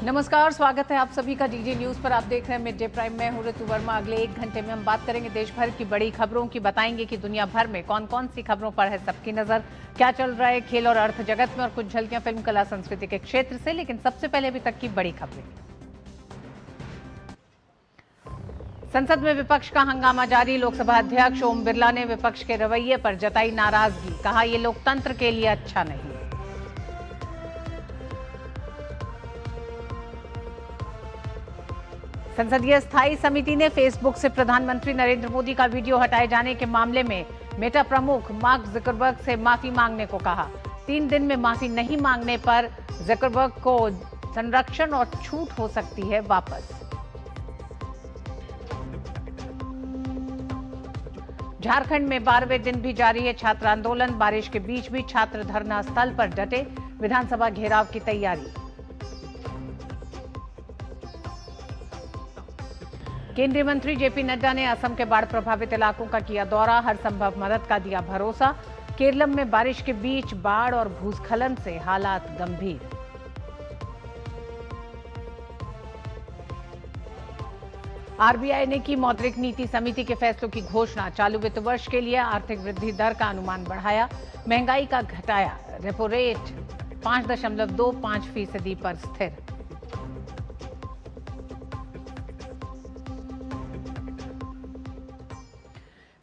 नमस्कार, स्वागत है आप सभी का डीडी न्यूज पर। आप देख रहे हैं मिड डे प्राइम में हूं ऋतु वर्मा। अगले 1 घंटे में हम बात करेंगे देश भर की बड़ी खबरों की, बताएंगे कि दुनिया भर में कौन कौन सी खबरों पर है सबकी नजर, क्या चल रहा है खेल और अर्थ जगत में, और कुछ झलकियां फिल्म कला संस्कृति के क्षेत्र से। लेकिन सबसे पहले अभी तक की बड़ी खबरें। संसद में विपक्ष का हंगामा जारी। लोकसभा अध्यक्ष ओम बिरला ने विपक्ष के रवैये पर जताई नाराजगी, कहा यह लोकतंत्र के लिए अच्छा नहीं। संसदीय स्थायी समिति ने फेसबुक से प्रधानमंत्री नरेंद्र मोदी का वीडियो हटाए जाने के मामले में मेटा प्रमुख मार्क जुकरबर्ग से माफी मांगने को कहा। 3 दिन में माफी नहीं मांगने पर जुकरबर्ग को संरक्षण और छूट हो सकती है वापस। झारखंड में 12वें दिन भी जारी है छात्र आंदोलन। बारिश के बीच भी छात्र धरना स्थल पर डटे, विधानसभा घेराव की तैयारी। केंद्रीय मंत्री जेपी नड्डा ने असम के बाढ़ प्रभावित इलाकों का किया दौरा, हर संभव मदद का दिया भरोसा। केरल में बारिश के बीच बाढ़ और भूस्खलन से हालात गंभीर। आरबीआई ने की मौद्रिक नीति समिति के फैसलों की घोषणा। चालू वित्त वर्ष के लिए आर्थिक वृद्धि दर का अनुमान बढ़ाया, महंगाई का घटाया, रेपो रेट 5.25% पर स्थिर।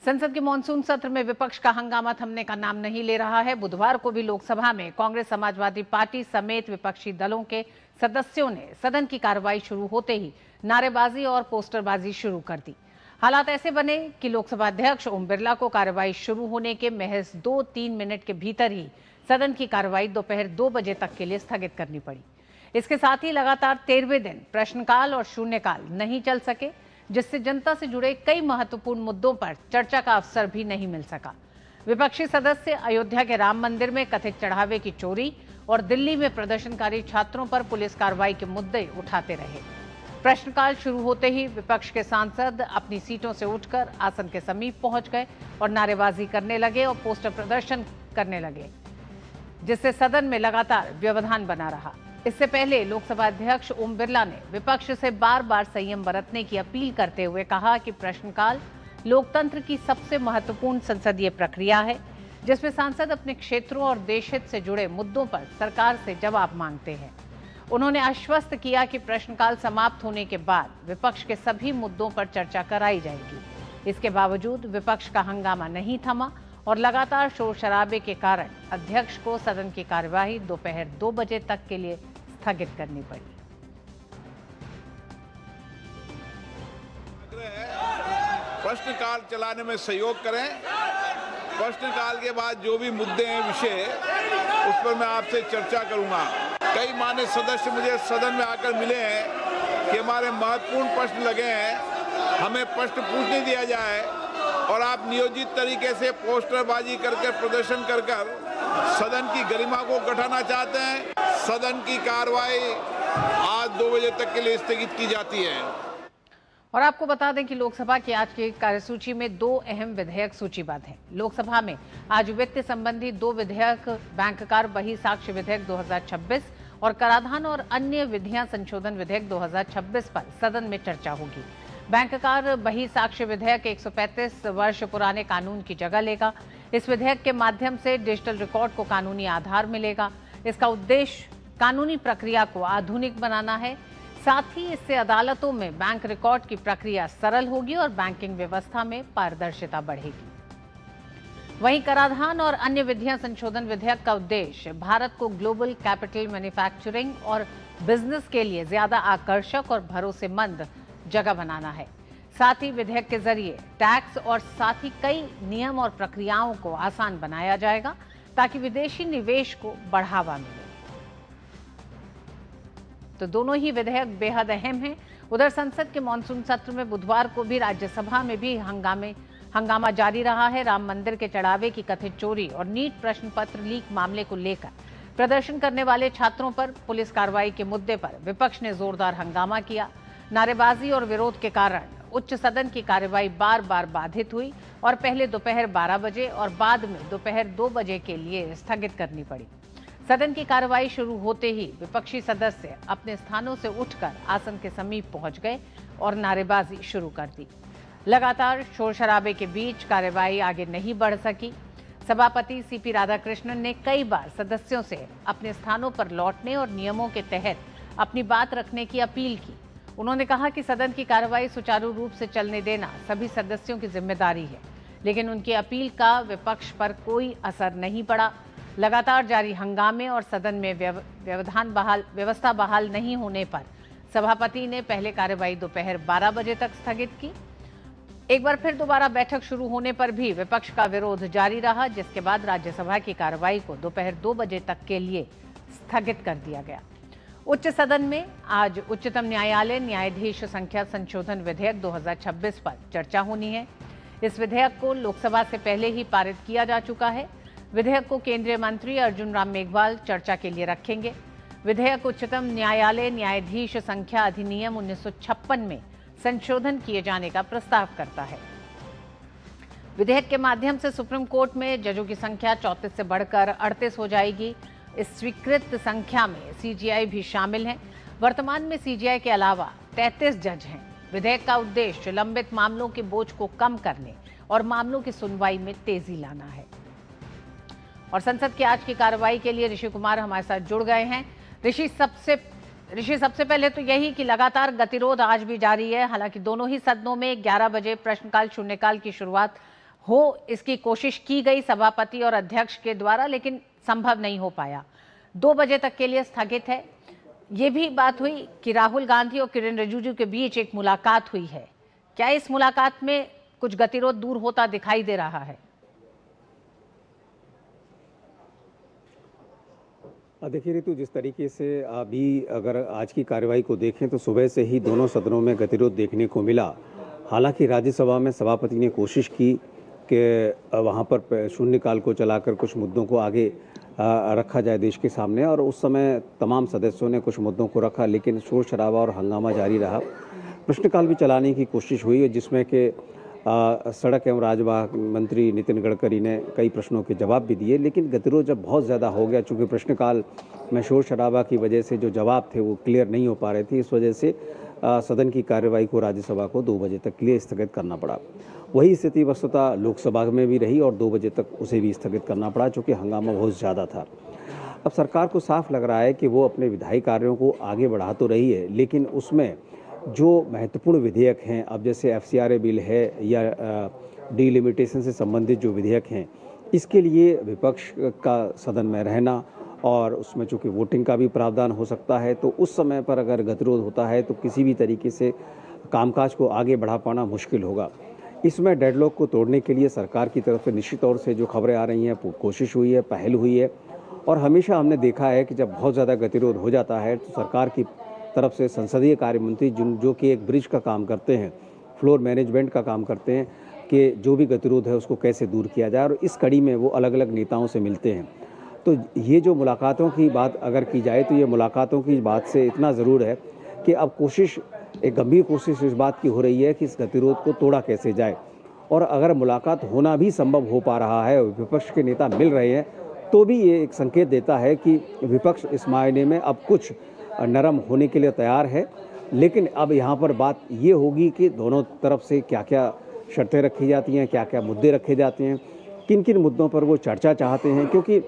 संसद के मॉनसून सत्र में विपक्ष का हंगामा थमने का नाम नहीं ले रहा है। बुधवार को भी लोकसभा में कांग्रेस, समाजवादी पार्टी समेत विपक्षी दलों के सदस्यों ने सदन की कार्रवाई शुरू होते ही नारेबाजी और पोस्टरबाजी शुरू कर दी। हालात ऐसे बने कि लोकसभा अध्यक्ष ओम बिरला को कार्रवाई शुरू होने के महज 2-3 मिनट के भीतर ही सदन की कार्रवाई दोपहर 2 बजे तक के लिए स्थगित करनी पड़ी। इसके साथ ही लगातार 13वें दिन प्रश्नकाल और शून्यकाल नहीं चल सके, जिससे जनता से जुड़े कई महत्वपूर्ण मुद्दों पर चर्चा का अवसर भी नहीं मिल सका। विपक्षी सदस्य अयोध्या के राम मंदिर में कथित चढ़ावे की चोरी और दिल्ली में प्रदर्शनकारी छात्रों पर पुलिस कार्रवाई के मुद्दे उठाते रहे। प्रश्नकाल शुरू होते ही विपक्ष के सांसद अपनी सीटों से उठकर आसन के समीप पहुंच गए और नारेबाजी करने लगे और पोस्टर प्रदर्शन करने लगे, जिससे सदन में लगातार व्यवधान बना रहा। इससे पहले लोकसभा अध्यक्ष ओम बिरला ने विपक्ष से बार-बार संयम बरतने की अपील करते हुए कहा कि प्रश्नकाल लोकतंत्र की सबसे महत्वपूर्ण संसदीय प्रक्रिया है, जिसमें सांसद अपने क्षेत्रों और देश हित से जुड़े मुद्दों पर सरकार से जवाब मांगते हैं। उन्होंने आश्वस्त किया कि प्रश्नकाल समाप्त होने के बाद विपक्ष के सभी मुद्दों पर चर्चा कराई जाएगी। इसके बावजूद विपक्ष का हंगामा नहीं थमा और लगातार शोर शराबे के कारण अध्यक्ष को सदन की कार्यवाही दोपहर 2 बजे तक के लिए स्थगित करनी पड़ी। प्रश्नकाल चलाने में सहयोग करें। प्रश्नकाल के बाद जो भी मुद्दे हैं, विषय, उस पर मैं आपसे चर्चा करूंगा। कई माननीय सदस्य मुझे सदन में आकर मिले हैं कि हमारे महत्वपूर्ण प्रश्न लगे हैं, हमें प्रश्न पूछने दिया जाए, और आप नियोजित तरीके से पोस्टरबाजी करके प्रदर्शन कर सदन की गरिमा को घटाना चाहते हैं। सदन की कार्रवाई आज 2 बजे तक के लिए स्थगित की जाती है। और आपको बता दें कि लोकसभा की आज की कार्यसूची में 2 अहम विधेयक सूचीबद्ध हैं। लोकसभा में आज वित्त संबंधी 2 विधेयक, बैंककार बही साक्ष्य विधेयक 2026 और कराधान और अन्य विधियां संशोधन विधेयक 2026 पर सदन में चर्चा होगी। बैंककार बही साक्ष्य विधेयक 135 वर्ष पुराने कानून की जगह लेगा। इस विधेयक के माध्यम से डिजिटल रिकॉर्ड को कानूनी आधार मिलेगा। इसका उद्देश्य कानूनी प्रक्रिया को आधुनिक बनाना है। साथ ही इससे अदालतों में बैंक रिकॉर्ड की प्रक्रिया सरल होगी और बैंकिंग व्यवस्था में पारदर्शिता बढ़ेगी। वहीं कराधान और अन्य विधियां संशोधन विधेयक का उद्देश्य भारत को ग्लोबल कैपिटल मैन्युफैक्चरिंग और बिजनेस के लिए ज्यादा आकर्षक और भरोसेमंद जगह बनाना है। साथ ही विधेयक के जरिए टैक्स और साथ ही कई नियम और प्रक्रियाओं को आसान बनाया जाएगा, ताकि विदेशी निवेश को बढ़ावा मिले। तो दोनों ही विधेयक बेहद अहम हैं। उधर संसद के मॉनसून सत्र में बुधवार को भी राज्यसभा में भी हंगामा जारी रहा है। राम मंदिर के चढ़ावे की कथित चोरी और नीट प्रश्न पत्र लीक मामले को लेकर प्रदर्शन करने वाले छात्रों पर पुलिस कार्रवाई के मुद्दे पर विपक्ष ने जोरदार हंगामा किया। नारेबाजी और विरोध के कारण उच्च सदन की कार्यवाही बार बार बाधित हुई और पहले दोपहर 12 बजे और बाद में दोपहर 2 बजे के लिए स्थगित करनी पड़ी। सदन की कार्रवाई शुरू होते ही विपक्षी सदस्य अपने स्थानों से उठकर आसन के समीप पहुंच गए और नारेबाजी शुरू कर दी। लगातार शोर शराबे के बीच कार्यवाही आगे नहीं बढ़ सकी। सभापति सीपी राधाकृष्णन ने कई बार सदस्यों से अपने स्थानों पर लौटने और नियमों के तहत अपनी बात रखने की अपील की। उन्होंने कहा कि सदन की कार्रवाई सुचारू रूप से चलने देना सभी सदस्यों की जिम्मेदारी है, लेकिन उनकी अपील का विपक्ष पर कोई असर नहीं पड़ा। लगातार जारी हंगामे और सदन में व्यवस्था बहाल नहीं होने पर सभापति ने पहले कार्यवाही दोपहर 12 बजे तक स्थगित की। एक बार फिर दोबारा बैठक शुरू होने पर भी विपक्ष का विरोध जारी रहा, जिसके बाद राज्यसभा की कार्रवाई को दोपहर 2 बजे तक के लिए स्थगित कर दिया गया। उच्च सदन में आज उच्चतम न्यायालय न्यायाधीश संख्या संशोधन विधेयक 2026 पर चर्चा होनी है। इस विधेयक को लोकसभा से पहले ही पारित किया जा चुका है। विधेयक को केंद्रीय मंत्री अर्जुन राम मेघवाल चर्चा के लिए रखेंगे। विधेयक उच्चतम न्यायालय न्यायाधीश संख्या अधिनियम 1956 में संशोधन किए जाने का प्रस्ताव करता है। विधेयक के माध्यम से सुप्रीम कोर्ट में जजों की संख्या 34 से बढ़कर 38 हो जाएगी। इस स्वीकृत संख्या में सीजीआई भी शामिल हैं। वर्तमान में सीजीआई के अलावा 33 जज हैं। विधेयक का उद्देश्य लंबित मामलों के बोझ को कम करने और मामलों की सुनवाई में तेजी लाना है। और संसद की आज की कार्रवाई के लिए ऋषि कुमार हमारे साथ जुड़ गए हैं। ऋषि, सबसे पहले तो यही कि लगातार गतिरोध आज भी जारी है। हालांकि दोनों ही सदनों में 11 बजे प्रश्नकाल शून्यकाल की शुरुआत हो, इसकी कोशिश की गई सभापति और अध्यक्ष के द्वारा, लेकिन संभव नहीं हो पाया। 2 बजे तक के लिए स्थगित है। ये भी बात हुई कि राहुल गांधी और किरेन रिजिजू के बीच एक मुलाकात हुई है। क्या इस मुलाकात में कुछ गतिरोध दूर होता दिखाई दे रहा है? देखिए ऋतु, जिस तरीके से अभी अगर आज की कार्रवाई को देखें तो सुबह से ही दोनों सदनों में गतिरोध देखने को मिला। हालांकि राज्यसभा में सभापति ने कोशिश की कि वहां पर शून्यकाल को चलाकर कुछ मुद्दों को आगे रखा जाए देश के सामने, और उस समय तमाम सदस्यों ने कुछ मुद्दों को रखा, लेकिन शोर शराबा और हंगामा जारी रहा। प्रश्नकाल भी चलाने की कोशिश हुई, जिसमें कि सड़क एवं राजमार्ग मंत्री नितिन गडकरी ने कई प्रश्नों के जवाब भी दिए, लेकिन गतिरोध जब बहुत ज़्यादा हो गया, चूँकि प्रश्नकाल में शोर शराबा की वजह से जो जवाब थे वो क्लियर नहीं हो पा रहे थे, इस वजह से सदन की कार्यवाही को राज्यसभा को 2 बजे तक के लिए स्थगित करना पड़ा। वही स्थिति वस्तुतः लोकसभा में भी रही और 2 बजे तक उसे भी स्थगित करना पड़ा, चूँकि हंगामा बहुत ज़्यादा था। अब सरकार को साफ लग रहा है कि वो अपने विधायी कार्यों को आगे बढ़ा तो रही है, लेकिन उसमें जो महत्वपूर्ण विधेयक हैं, अब जैसे FCRA बिल है या डिलिमिटेशन से संबंधित जो विधेयक हैं, इसके लिए विपक्ष का सदन में रहना और उसमें चूँकि वोटिंग का भी प्रावधान हो सकता है, तो उस समय पर अगर गतिरोध होता है तो किसी भी तरीके से कामकाज को आगे बढ़ा पाना मुश्किल होगा। इसमें डेडलॉक को तोड़ने के लिए सरकार की तरफ से निश्चित तौर से जो खबरें आ रही हैं, कोशिश हुई है, पहल हुई है, और हमेशा हमने देखा है कि जब बहुत ज़्यादा गतिरोध हो जाता है तो सरकार की तरफ से संसदीय कार्य मंत्री जो कि एक ब्रिज का काम करते हैं, फ्लोर मैनेजमेंट का काम करते हैं कि जो भी गतिरोध है उसको कैसे दूर किया जाए, और इस कड़ी में वो अलग अलग नेताओं से मिलते हैं। तो ये जो मुलाकातों की बात अगर की जाए तो ये मुलाकातों की बात से इतना ज़रूर है कि अब कोशिश, एक गंभीर कोशिश इस बात की हो रही है कि इस गतिरोध को तोड़ा कैसे जाए, और अगर मुलाकात होना भी संभव हो पा रहा है, विपक्ष के नेता मिल रहे हैं, तो भी ये एक संकेत देता है कि विपक्ष इस मायने में अब कुछ नरम होने के लिए तैयार है। लेकिन अब यहाँ पर बात ये होगी कि दोनों तरफ से क्या क्या शर्तें रखी जाती हैं, क्या क्या मुद्दे रखे जाते हैं, किन किन मुद्दों पर वो चर्चा चाहते हैं, क्योंकि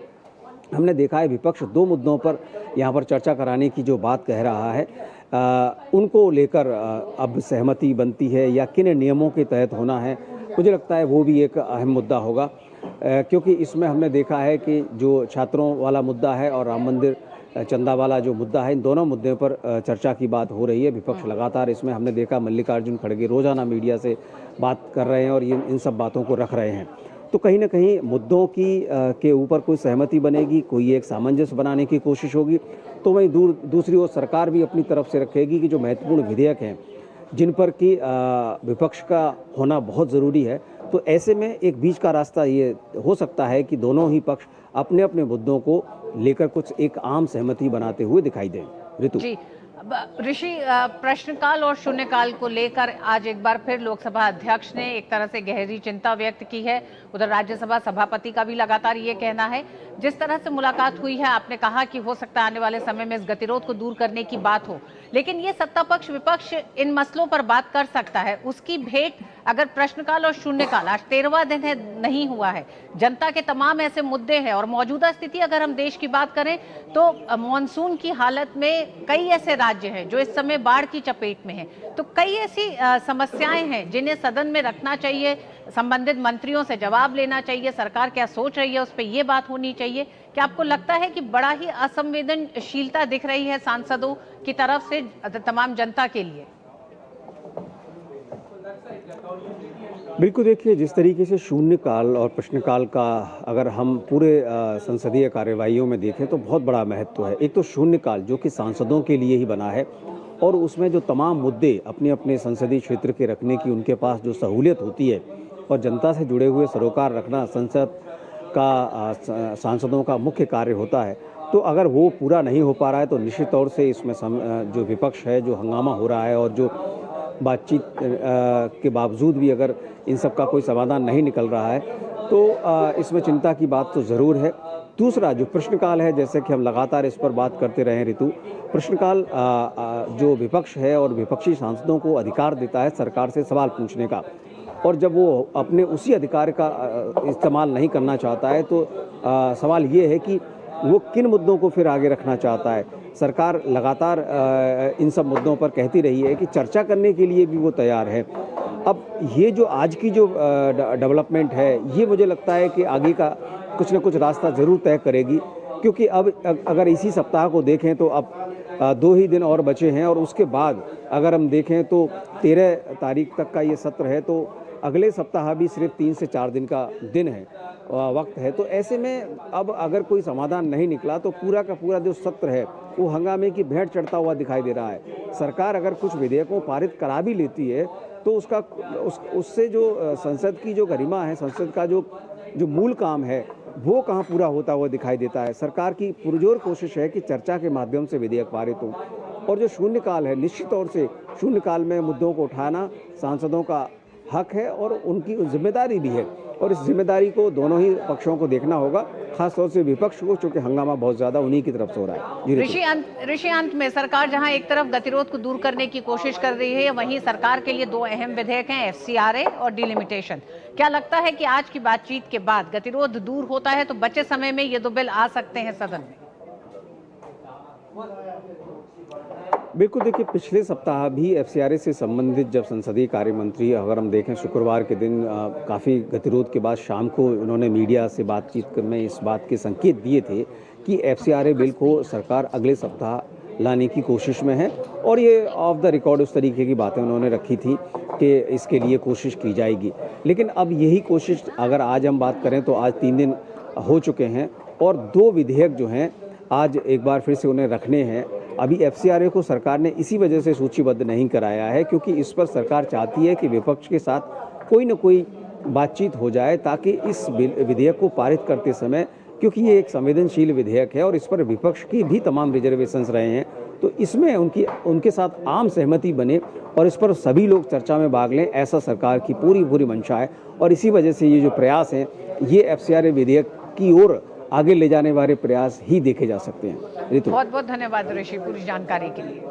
हमने देखा है विपक्ष 2 मुद्दों पर यहाँ पर चर्चा कराने की जो बात कह रहा है, उनको लेकर अब सहमति बनती है या किन नियमों के तहत होना है, मुझे लगता है वो भी एक अहम मुद्दा होगा, क्योंकि इसमें हमने देखा है कि जो छात्रों वाला मुद्दा है और राम मंदिर चंदा वाला जो मुद्दा है, इन दोनों मुद्दों पर चर्चा की बात हो रही है। विपक्ष लगातार इसमें, हमने देखा मल्लिकार्जुन खड़गे रोजाना मीडिया से बात कर रहे हैं और ये इन सब बातों को रख रहे हैं। तो कहीं ना कहीं मुद्दों की के ऊपर कोई सहमति बनेगी, कोई एक सामंजस्य बनाने की कोशिश होगी, तो वहीं दूसरी ओर सरकार भी अपनी तरफ से रखेगी कि जो महत्वपूर्ण विधेयक हैं जिन पर कि विपक्ष का होना बहुत ज़रूरी है, तो ऐसे में एक बीच का रास्ता ये हो सकता है कि दोनों ही पक्ष अपने अपने मुद्दों को लेकर कुछ एक आम सहमति बनाते हुए दिखाई दें। ऋतु जी, ऋषि, प्रश्नकाल और शून्यकाल को लेकर आज एक बार फिर लोकसभा अध्यक्ष ने एक तरह से गहरी चिंता व्यक्त की है। उधर राज्यसभा सभापति का भी लगातार ये कहना है। जिस तरह से मुलाकात हुई है, आपने कहा कि हो सकता है आने वाले समय में इस गतिरोध को दूर करने की बात हो, लेकिन ये सत्ता पक्ष विपक्ष इन मसलों पर बात कर सकता है। उसकी भेंट अगर प्रश्नकाल और शून्यकाल, आज 13वां दिन है, नहीं हुआ है। जनता के तमाम ऐसे मुद्दे हैं और मौजूदा स्थिति अगर हम देश की बात करें तो मानसून की हालत में कई ऐसे राज्य हैं जो इस समय बाढ़ की चपेट में हैं। तो कई ऐसी समस्याएं हैं जिन्हें सदन में रखना चाहिए, संबंधित मंत्रियों से जवाब लेना चाहिए, सरकार क्या सोच रही है उस पर ये बात होनी चाहिए। क्या आपको लगता है कि बड़ा ही असंवेदनशीलता दिख रही है सांसदों की तरफ से तमाम जनता के लिए? बिल्कुल, देखिए जिस तरीके से शून्यकाल और प्रश्नकाल का अगर हम पूरे संसदीय कार्यवाहियों में देखें तो बहुत बड़ा महत्व है। एक तो शून्यकाल जो कि सांसदों के लिए ही बना है और उसमें जो तमाम मुद्दे अपने अपने संसदीय क्षेत्र के रखने की उनके पास जो सहूलियत होती है और जनता से जुड़े हुए सरोकार रखना संसद का सांसदों का मुख्य कार्य होता है। तो अगर वो पूरा नहीं हो पा रहा है तो निश्चित तौर से इसमें जो विपक्ष है, जो हंगामा हो रहा है और जो बातचीत के बावजूद भी अगर इन सब का कोई समाधान नहीं निकल रहा है तो इसमें चिंता की बात तो ज़रूर है। दूसरा जो प्रश्नकाल है, जैसे कि हम लगातार इस पर बात करते रहे ऋतु, प्रश्नकाल जो विपक्ष है और विपक्षी सांसदों को अधिकार देता है सरकार से सवाल पूछने का, और जब वो अपने उसी अधिकार का इस्तेमाल नहीं करना चाहता है तो सवाल ये है कि वो किन मुद्दों को फिर आगे रखना चाहता है। सरकार लगातार इन सब मुद्दों पर कहती रही है कि चर्चा करने के लिए भी वो तैयार है। अब ये जो आज की जो डेवलपमेंट है, ये मुझे लगता है कि आगे का कुछ न कुछ रास्ता ज़रूर तय करेगी, क्योंकि अब अगर इसी सप्ताह को देखें तो अब 2 ही दिन और बचे हैं और उसके बाद अगर हम देखें तो 13 तारीख तक का ये सत्र है, तो अगले सप्ताह भी सिर्फ 3 से 4 दिन का दिन है, वक्त है। तो ऐसे में अब अगर कोई समाधान नहीं निकला तो पूरा का पूरा जो सत्र है वो हंगामे की भेंट चढ़ता हुआ दिखाई दे रहा है। सरकार अगर कुछ विधेयकों पारित करा भी लेती है तो उससे जो संसद की जो गरिमा है, संसद का जो मूल काम है वो कहाँ पूरा होता हुआ दिखाई देता है। सरकार की पुरजोर कोशिश है कि चर्चा के माध्यम से विधेयक पारित हो, और जो शून्यकाल है, निश्चित तौर से शून्यकाल में मुद्दों को उठाना सांसदों का हक है और उनकी जिम्मेदारी भी है, और इस जिम्मेदारी को दोनों ही पक्षों को देखना होगा, खासतौर से विपक्ष को, चूंकि हंगामा बहुत ज्यादा उन्हीं की तरफ से हो रहा है। ऋषि, अंत में सरकार जहां एक तरफ गतिरोध को दूर करने की कोशिश कर रही है, वहीं सरकार के लिए 2 अहम विधेयक हैं, FCRA और डिलिमिटेशन। क्या लगता है कि आज की बातचीत के बाद गतिरोध दूर होता है तो बचे समय में ये 2 बिल आ सकते हैं सदन में? बिल्कुल, देखिए पिछले सप्ताह भी FCRA से संबंधित जब संसदीय कार्य मंत्री, अगर हम देखें शुक्रवार के दिन काफ़ी गतिरोध के बाद शाम को उन्होंने मीडिया से बातचीत में इस बात के संकेत दिए थे कि FCRA बिल को सरकार अगले सप्ताह लाने की कोशिश में है, और ये ऑफ द रिकॉर्ड उस तरीके की बातें उन्होंने रखी थी कि इसके लिए कोशिश की जाएगी। लेकिन अब यही कोशिश अगर आज हम बात करें तो आज 3 दिन हो चुके हैं और 2 विधेयक जो हैं आज एक बार फिर से उन्हें रखने हैं। अभी FCRA को सरकार ने इसी वजह से सूचीबद्ध नहीं कराया है क्योंकि इस पर सरकार चाहती है कि विपक्ष के साथ कोई न कोई बातचीत हो जाए, ताकि इस विधेयक को पारित करते समय, क्योंकि ये एक संवेदनशील विधेयक है और इस पर विपक्ष की भी तमाम रिजर्वेशंस रहे हैं, तो इसमें उनके साथ आम सहमति बने और इस पर सभी लोग चर्चा में भाग लें, ऐसा सरकार की पूरी मंशा है। और इसी वजह से ये जो प्रयास हैं, ये FCRA विधेयक की ओर आगे ले जाने वाले प्रयास ही देखे जा सकते हैं। ऋतु, बहुत बहुत धन्यवाद ऋषि पूरी जानकारी के लिए।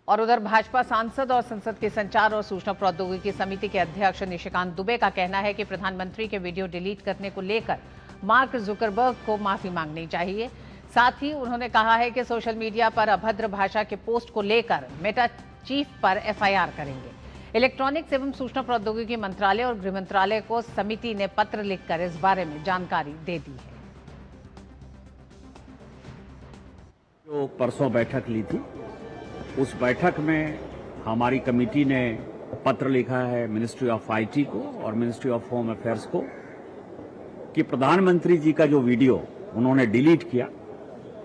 और उधर भाजपा सांसद और संसद के संचार और सूचना प्रौद्योगिकी समिति के अध्यक्ष निशिकांत दुबे का कहना है कि प्रधानमंत्री के वीडियो डिलीट करने को लेकर मार्क जुकरबर्ग को माफी मांगनी चाहिए। साथ ही उन्होंने कहा है कि सोशल मीडिया पर अभद्र भाषा के पोस्ट को लेकर मेटा चीफ पर FIR करेंगे। इलेक्ट्रॉनिक्स एवं सूचना प्रौद्योगिकी मंत्रालय और गृह मंत्रालय को समिति ने पत्र लिखकर इस बारे में जानकारी दे दी है। जो परसों बैठक ली थी, उस बैठक में हमारी कमेटी ने पत्र लिखा है मिनिस्ट्री ऑफ IT को और मिनिस्ट्री ऑफ होम अफेयर्स को कि प्रधानमंत्री जी का जो वीडियो उन्होंने डिलीट किया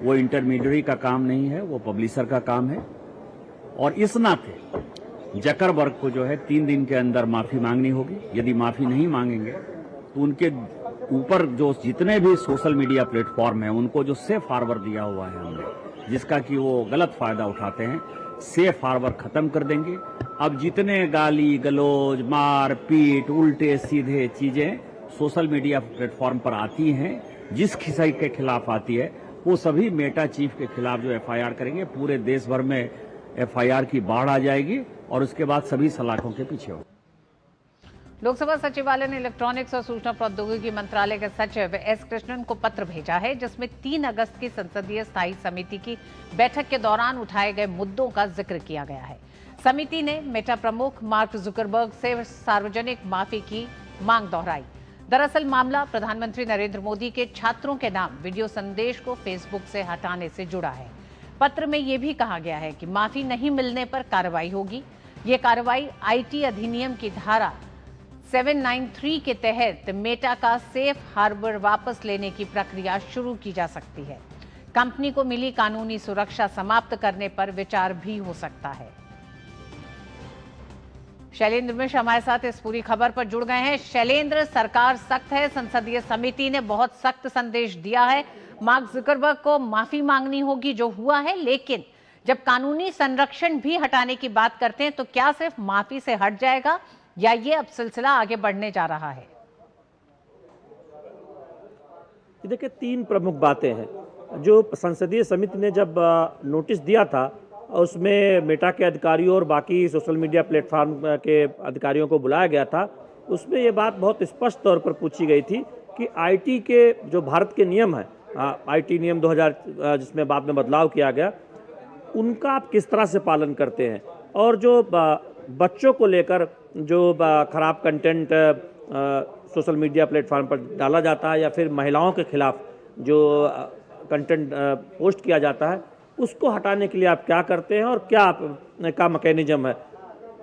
वो इंटरमीडिएट का काम नहीं है, वो पब्लिशर का काम है। और इस नाते जकरबर्ग को जो है 3 दिन के अंदर माफी मांगनी होगी। यदि माफी नहीं मांगेंगे तो ऊपर जो जितने भी सोशल मीडिया प्लेटफॉर्म हैं उनको जो सेफ हार्बर दिया हुआ है हमने, जिसका कि वो गलत फायदा उठाते हैं, सेफ हार्बर खत्म कर देंगे। अब जितने गाली गलौज, मार पीट, उल्टे सीधे चीजें सोशल मीडिया प्लेटफॉर्म पर आती हैं, जिस किसी के खिलाफ आती है, वो सभी मेटा चीफ के खिलाफ जो एफआईआर करेंगे, पूरे देश भर में एफआईआर की बाढ़ आ जाएगी और उसके बाद सभी सलाखों के पीछे होगा। लोकसभा सचिवालय ने इलेक्ट्रॉनिक्स और सूचना प्रौद्योगिकी मंत्रालय के सचिव एस कृष्णन को पत्र भेजा है, जिसमें 3 अगस्त की संसदीय स्थायी समिति की बैठक के दौरान उठाए गए मुद्दों का जिक्र किया गया है। समिति ने मेटा प्रमुख मार्क जुकरबर्ग से सार्वजनिक माफी की मांग दोहराई। दरअसल मामला प्रधानमंत्री नरेंद्र मोदी के छात्रों के नाम वीडियो संदेश को फेसबुक से हटाने से जुड़ा है। पत्र में यह भी कहा गया है कि माफी नहीं मिलने पर कार्रवाई होगी। ये कार्रवाई आईटी अधिनियम की धारा 793 के तहत मेटा का सेफ हार्बर वापस लेने की प्रक्रिया शुरू की जा सकती है। कंपनी को मिली कानूनी सुरक्षा समाप्त करने पर विचार भी हो सकता है। शैलेंद्र मिश्र हमारे साथ इस पूरी खबर पर जुड़ गए हैं। शैलेंद्र, सरकार सख्त है, संसदीय समिति ने बहुत सख्त संदेश दिया है, मार्क जुकरबर्ग को माफी मांगनी होगी जो हुआ है, लेकिन जब कानूनी संरक्षण भी हटाने की बात करते हैं तो क्या सिर्फ माफी से हट जाएगा या ये अब सिलसिला आगे बढ़ने जा रहा है? देखिए, 3 प्रमुख बातें हैं। जो संसदीय समिति ने जब नोटिस दिया था, उसमें मेटा के अधिकारियों और बाकी सोशल मीडिया प्लेटफॉर्म के अधिकारियों को बुलाया गया था। उसमें ये बात बहुत स्पष्ट तौर पर पूछी गई थी कि आईटी के जो भारत के नियम हैं, आईटी नियम 2000 जिसमें बाद में बदलाव किया गया, उनका आप किस तरह से पालन करते हैं, और जो बच्चों को लेकर जो खराब कंटेंट सोशल मीडिया प्लेटफॉर्म पर डाला जाता है या फिर महिलाओं के खिलाफ जो कंटेंट पोस्ट किया जाता है, उसको हटाने के लिए आप क्या करते हैं और क्या का मैकेनिज्म है,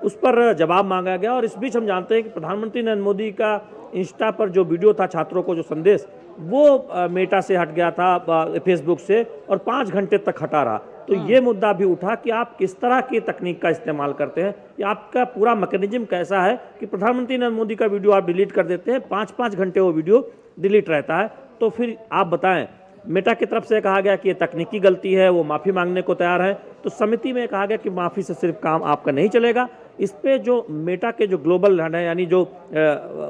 उस पर जवाब मांगा गया। और इस बीच हम जानते हैं कि प्रधानमंत्री नरेंद्र मोदी का इंस्टा पर जो वीडियो था, छात्रों को जो संदेश, वो मेटा से हट गया था, फेसबुक से, और 5 घंटे तक हटा रहा। तो ये मुद्दा भी उठा कि आप किस तरह की तकनीक का इस्तेमाल करते हैं, या आपका पूरा मैकेनिज्म कैसा है कि प्रधानमंत्री नरेंद्र मोदी का वीडियो आप डिलीट कर देते हैं, 5-5 घंटे वो वीडियो डिलीट रहता है। तो फिर आप बताएं, मेटा की तरफ से कहा गया कि ये तकनीकी गलती है, वो माफ़ी मांगने को तैयार है। तो समिति में कहा गया कि माफ़ी से सिर्फ काम आपका नहीं चलेगा, इस पे जो मेटा के जो ग्लोबल हेड है, यानी जो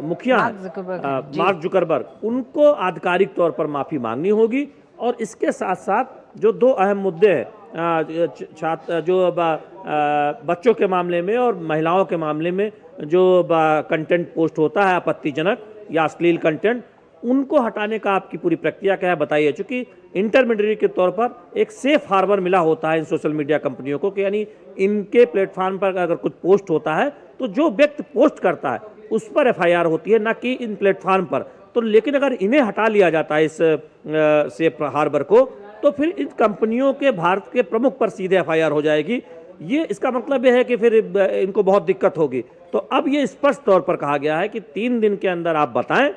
मुखिया मार्क जुकरबर्ग, उनको आधिकारिक तौर पर माफ़ी मांगनी होगी। और इसके साथ साथ जो 2 अहम मुद्दे हैं, छात्र जो बच्चों के मामले में और महिलाओं के मामले में जो कंटेंट पोस्ट होता है आपत्तिजनक या अश्लील कंटेंट, उनको हटाने का आपकी पूरी प्रक्रिया क्या है बताइए। चूंकि इंटरमीडिएट के तौर पर एक सेफ हार्बर मिला होता है इन सोशल मीडिया कंपनियों को कि यानी इनके प्लेटफॉर्म पर अगर कुछ पोस्ट होता है तो जो व्यक्ति पोस्ट करता है उस पर एफआईआर होती है, ना कि इन प्लेटफॉर्म पर। तो लेकिन अगर इन्हें हटा लिया जाता है इस सेफ हार्बर को, तो फिर इन कंपनियों के भारत के प्रमुख पर सीधे एफआईआर हो जाएगी। ये इसका मतलब यह है कि फिर इनको बहुत दिक्कत होगी। तो अब ये स्पष्ट तौर पर कहा गया है कि 3 दिन के अंदर आप बताएं,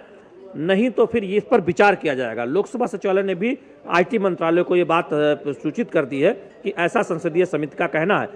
नहीं तो फिर इस पर विचार किया जाएगा। लोकसभा सचिवालय ने भी आईटी मंत्रालय को ये बात सूचित कर दी है कि ऐसा संसदीय समिति का कहना है,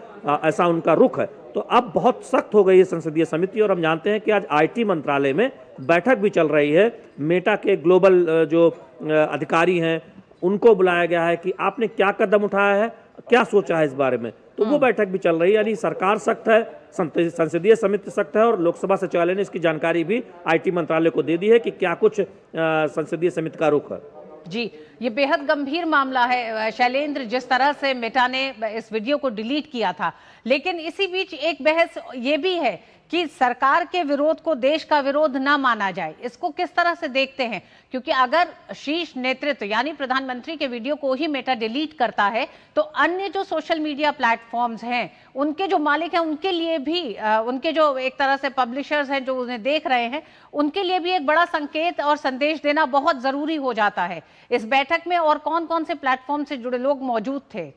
ऐसा उनका रुख है। तो अब बहुत सख्त हो गई है संसदीय समिति, और हम जानते हैं कि आज आईटी मंत्रालय में बैठक भी चल रही है। मेटा के ग्लोबल जो अधिकारी हैं उनको बुलाया गया है कि आपने क्या कदम उठाया है, क्या सोचा है इस बारे में। तो वो बैठक भी चल रही है। यानी सरकार सख्त है, संसदीय समिति सख्त है, और लोकसभा सचिवालय ने इसकी जानकारी भी आईटी मंत्रालय को दे दी है कि क्या कुछ संसदीय समिति का रुख है। जी, ये बेहद गंभीर मामला है शैलेंद्र, जिस तरह से मेटा ने इस वीडियो को डिलीट किया था। लेकिन इसी बीच एक बहस ये भी है कि सरकार के विरोध को देश का विरोध ना माना जाए। इसको किस तरह से देखते हैं? क्योंकि अगर शीर्ष नेतृत्व यानी प्रधानमंत्री के वीडियो को ही मेटा डिलीट करता है तो अन्य जो सोशल मीडिया प्लेटफॉर्म्स हैं, उनके जो मालिक हैं, उनके लिए भी उनके जो एक तरह से पब्लिशर्स हैं जो उन्हें देख रहे हैं, उनके लिए भी एक बड़ा संकेत और संदेश देना बहुत जरूरी हो जाता है। इस बैठक में और कौन कौन से प्लेटफॉर्म से जुड़े लोग मौजूद थे?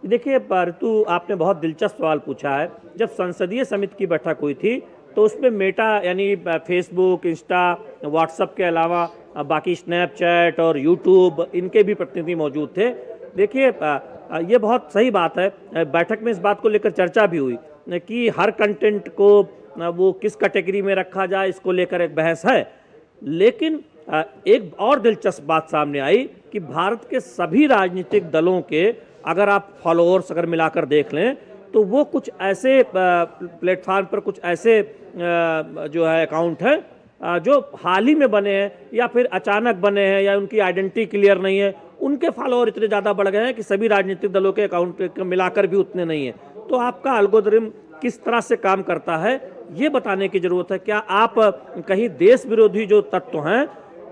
देखिए ऋतु, आपने बहुत दिलचस्प सवाल पूछा है। जब संसदीय समिति की बैठक हुई थी तो उसमें मेटा यानी फेसबुक, इंस्टा, व्हाट्सएप के अलावा बाकी स्नैपचैट और यूट्यूब, इनके भी प्रतिनिधि मौजूद थे। देखिए ये बहुत सही बात है। बैठक में इस बात को लेकर चर्चा भी हुई कि हर कंटेंट को वो किस कैटेगरी में रखा जाए, इसको लेकर एक बहस है। लेकिन एक और दिलचस्प बात सामने आई कि भारत के सभी राजनीतिक दलों के अगर आप फॉलोअर्स अगर मिलाकर देख लें तो वो कुछ ऐसे प्लेटफार्म पर कुछ ऐसे जो है अकाउंट हैं जो हाल ही में बने हैं या फिर अचानक बने हैं या उनकी आइडेंटिटी क्लियर नहीं है, उनके फॉलोअर इतने ज़्यादा बढ़ गए हैं कि सभी राजनीतिक दलों के अकाउंट मिलाकर भी उतने नहीं है। तो आपका एल्गोरिथम किस तरह से काम करता है ये बताने की ज़रूरत है। क्या आप कहीं देश विरोधी जो तत्व हैं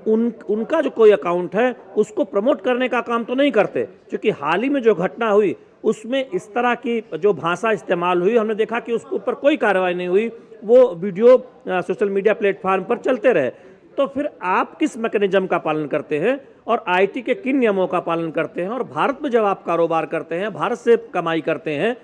उनका जो कोई अकाउंट है उसको प्रमोट करने का काम तो नहीं करते? क्योंकि हाल ही में जो घटना हुई उसमें इस तरह की जो भाषा इस्तेमाल हुई, हमने देखा कि उसके ऊपर कोई कार्रवाई नहीं हुई, वो वीडियो सोशल मीडिया प्लेटफॉर्म पर चलते रहे। तो फिर आप किस मैकेनिज्म का पालन करते हैं और आईटी के किन नियमों का पालन करते हैं? और भारत में जब आप कारोबार करते हैं, भारत से कमाई करते हैं,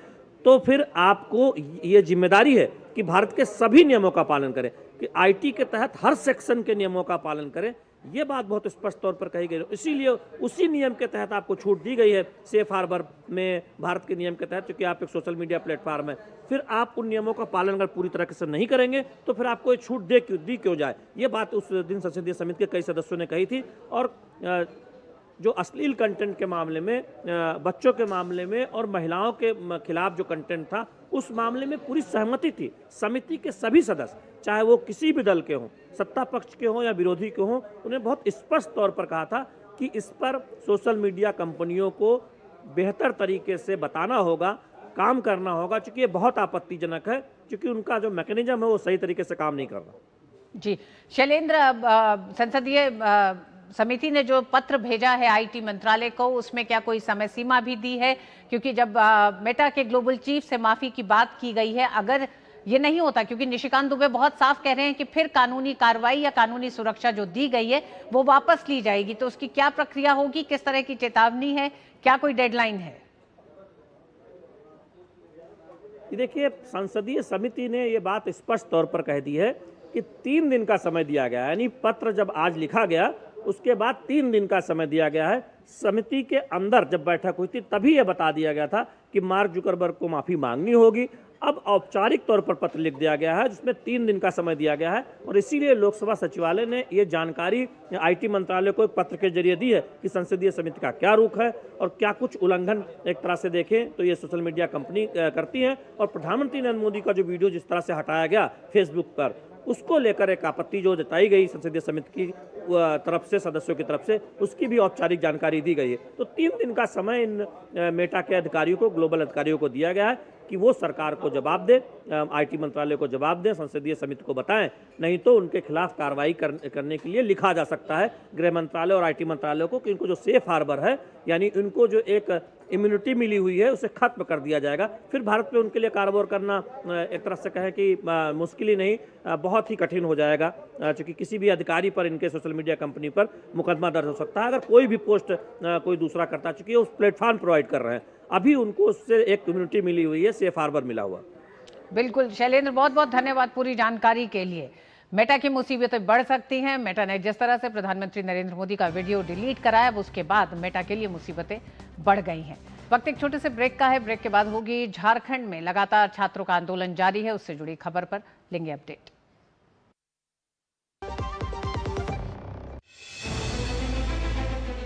तो फिर आपको ये जिम्मेदारी है कि भारत के सभी नियमों का पालन करें, कि आईटी के तहत हर सेक्शन के नियमों का पालन करें। ये बात बहुत स्पष्ट तौर पर कही गई है। इसीलिए उसी नियम के तहत आपको छूट दी गई है सेफ हार्बर में, भारत के नियम के तहत, क्योंकि आप एक सोशल मीडिया प्लेटफॉर्म है। फिर आप उन नियमों का पालन अगर पूरी तरह से नहीं करेंगे तो फिर आपको ये छूट दी क्यों जाए? ये बात उस दिन संसदीय समिति के कई सदस्यों ने कही थी। और जो अश्लील कंटेंट के मामले में, बच्चों के मामले में और महिलाओं के खिलाफ जो कंटेंट था, उस मामले में पूरी सहमति थी समिति के सभी सदस्य, चाहे वो किसी भी दल के हों, सत्ता पक्ष के हों या विरोधी के हों। उन्हें बहुत स्पष्ट तौर पर कहा था कि इस पर सोशल मीडिया कंपनियों को बेहतर तरीके से बताना होगा, काम करना होगा, क्योंकि ये बहुत आपत्तिजनक है, क्योंकि उनका जो मैकेनिज्म है वो सही तरीके से काम नहीं कर रहा। जी शैलेंद्र, संसदीय समिति ने जो पत्र भेजा है आईटी मंत्रालय को, उसमें क्या कोई समय सीमा भी दी है? क्योंकि जब मेटा के ग्लोबल चीफ से माफी की बात की गई है, अगर ये नहीं होता, क्योंकि निशिकांत दुबे बहुत साफ कह रहे हैं कि फिर कानूनी कार्रवाई या कानूनी सुरक्षा जो दी गई है वो वापस ली जाएगी, तो उसकी क्या प्रक्रिया होगी, किस तरह की चेतावनी है, क्या कोई डेडलाइन है? देखिए, संसदीय समिति ने ये बात स्पष्ट तौर पर कह दी है कि 3 दिन का समय दिया गया है। यानी पत्र जब आज लिखा गया उसके बाद 3 दिन का समय दिया गया है। समिति के अंदर जब बैठक हुई थी तभी यह बता दिया गया था कि मार्क जुकरबर्ग को माफी मांगनी होगी। अब औपचारिक तौर पर पत्र लिख दिया गया है जिसमें 3 दिन का समय दिया गया है, और इसीलिए लोकसभा सचिवालय ने ये जानकारी आईटी मंत्रालय को एक पत्र के जरिए दी है कि संसदीय समिति का क्या रुख है और क्या कुछ उल्लंघन एक तरह से देखें तो ये सोशल मीडिया कंपनी करती है। और प्रधानमंत्री नरेंद्र मोदी का जो वीडियो जिस तरह से हटाया गया फेसबुक पर, उसको लेकर एक आपत्ति जो जताई गई संसदीय समिति की तरफ से, सदस्यों की तरफ से, उसकी भी औपचारिक जानकारी दी गई है। तो 3 दिन का समय इन मेटा के अधिकारियों को, ग्लोबल अधिकारियों को दिया गया है कि वो सरकार को जवाब दे, आईटी मंत्रालय को जवाब दें, संसदीय समिति को बताएं, नहीं तो उनके खिलाफ कार्रवाई करने के लिए लिखा जा सकता है गृह मंत्रालय और आईटी मंत्रालय को कि इनको जो सेफ हार्बर है, यानी इनको जो एक इम्यूनिटी मिली हुई है, उसे खत्म कर दिया जाएगा। फिर भारत में उनके लिए कारोबार करना एक तरह से कहें कि मुश्किल ही नहीं, बहुत ही कठिन हो जाएगा, क्योंकि किसी भी अधिकारी पर, इनके सोशल मीडिया कंपनी पर मुकदमा दर्ज हो सकता है अगर कोई भी पोस्ट कोई दूसरा करता, चूंकि उस प्लेटफॉर्म प्रोवाइड कर रहे हैं। अभी उनको उससे एक कम्युनिटी मिली हुई है, सेफ हार्बर मिला हुआ। बिल्कुल शैलेंद्र, बहुत बहुत धन्यवाद पूरी जानकारी के लिए। मेटा की मुसीबतें बढ़ सकती हैं। मेटा ने जिस तरह से प्रधानमंत्री नरेंद्र मोदी का वीडियो डिलीट कराया, उसके बाद मेटा के लिए मुसीबतें बढ़ गई हैं। वक्त एक छोटे से ब्रेक का है। ब्रेक के बाद होगी झारखंड में लगातार छात्रों का आंदोलन जारी है, उससे जुड़ी खबर पर लेंगे अपडेट।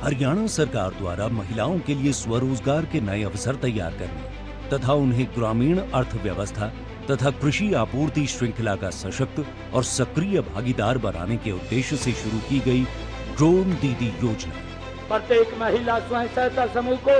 हरियाणा सरकार द्वारा महिलाओं के लिए स्वरोजगार के नए अवसर तैयार करने तथा उन्हें ग्रामीण अर्थव्यवस्था तथा कृषि आपूर्ति श्रृंखला का सशक्त और सक्रिय भागीदार बनाने के उद्देश्य से शुरू की गई ड्रोन दीदी योजना। प्रत्येक महिला स्वयं सहायता समूह को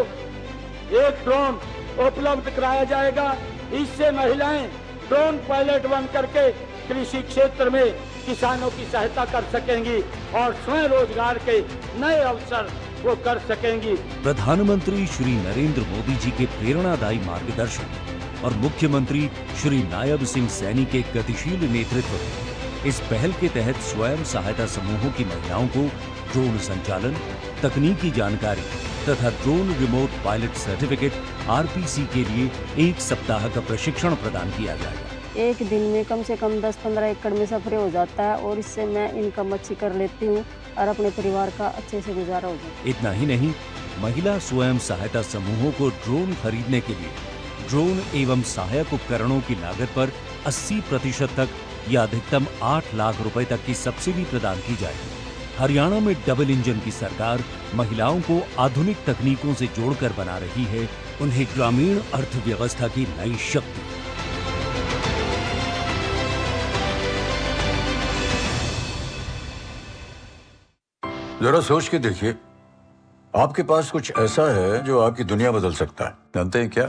एक ड्रोन उपलब्ध कराया जाएगा। इससे महिलाएं ड्रोन पायलट बन करके कृषि क्षेत्र में किसानों की सहायता कर सकेंगी और स्वयं रोजगार के नए अवसर वो कर सकेंगी। प्रधानमंत्री श्री नरेंद्र मोदी जी के प्रेरणादायी मार्गदर्शन और मुख्यमंत्री श्री नायब सिंह सैनी के गतिशील नेतृत्व में इस पहल के तहत स्वयं सहायता समूहों की महिलाओं को ड्रोन संचालन, तकनीकी जानकारी तथा drone remote pilot certificate RPC के लिए 1 सप्ताह का प्रशिक्षण प्रदान किया जाएगा। एक दिन में कम से कम 10-15 एकड़ में सफर हो जाता है और इससे मैं इनकम अच्छी कर लेती हूँ और अपने परिवार का अच्छे से गुजारा हो जाता है। इतना ही नहीं, महिला स्वयं सहायता समूहों को ड्रोन खरीदने के लिए ड्रोन एवं सहायक उपकरणों की लागत पर 80% तक या अधिकतम 8 लाख रुपए तक की सब्सिडी प्रदान की जाएगी। हरियाणा में डबल इंजन की सरकार महिलाओं को आधुनिक तकनीकों से जोड़कर बना रही है उन्हें ग्रामीण अर्थव्यवस्था की नई शक्ति। जरा सोच के देखिए, आपके पास कुछ ऐसा है जो आपकी दुनिया बदल सकता है। जानते हैं क्या?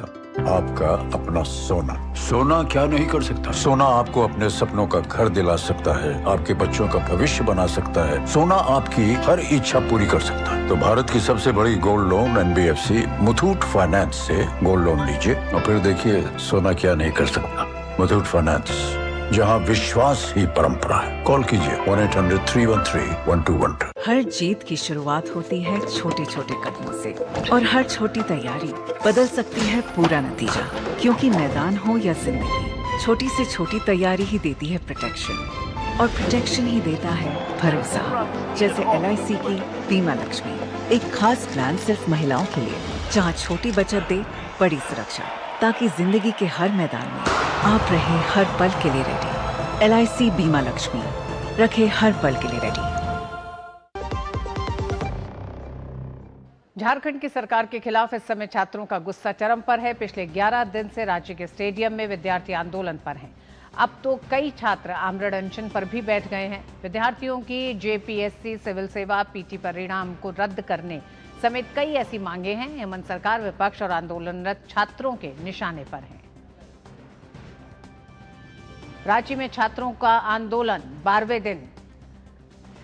आपका अपना सोना। सोना क्या नहीं कर सकता? सोना आपको अपने सपनों का घर दिला सकता है, आपके बच्चों का भविष्य बना सकता है। सोना आपकी हर इच्छा पूरी कर सकता है। तो भारत की सबसे बड़ी gold loan NBFC Muthoot finance से गोल्ड लोन लीजिए और फिर देखिए सोना क्या नहीं कर सकता। मुथूट फाइनेंस, जहां विश्वास ही परंपरा है। कॉल कीजिए 1-800-313-1212। हर जीत की शुरुआत होती है छोटे छोटे कदमों से और हर छोटी तैयारी बदल सकती है पूरा नतीजा। क्योंकि मैदान हो या जिंदगी, छोटी से छोटी तैयारी ही देती है प्रोटेक्शन और प्रोटेक्शन ही देता है भरोसा। जैसे LIC की बीमा लक्ष्मी, एक खास प्लान सिर्फ महिलाओं के लिए, जहां छोटी बचत दे बड़ी सुरक्षा, ताकि जिंदगी के हर मैदान में आप रहे हर पल के लिए रेडी। LIC बीमा लक्ष्मी, रखे हर पल के लिए रेडी। झारखंड की सरकार के खिलाफ इस समय छात्रों का गुस्सा चरम पर है। पिछले 11 दिन से राज्य के स्टेडियम में विद्यार्थी आंदोलन पर हैं। अब तो कई छात्र आमरण अनशन पर भी बैठ गए हैं। विद्यार्थियों की JPSC सिविल सेवा PT परिणाम को रद्द करने समेत कई ऐसी मांगे हैं। हेमंत सरकार विपक्ष और आंदोलनरत छात्रों के निशाने पर है। रांची में छात्रों का आंदोलन 12वें दिन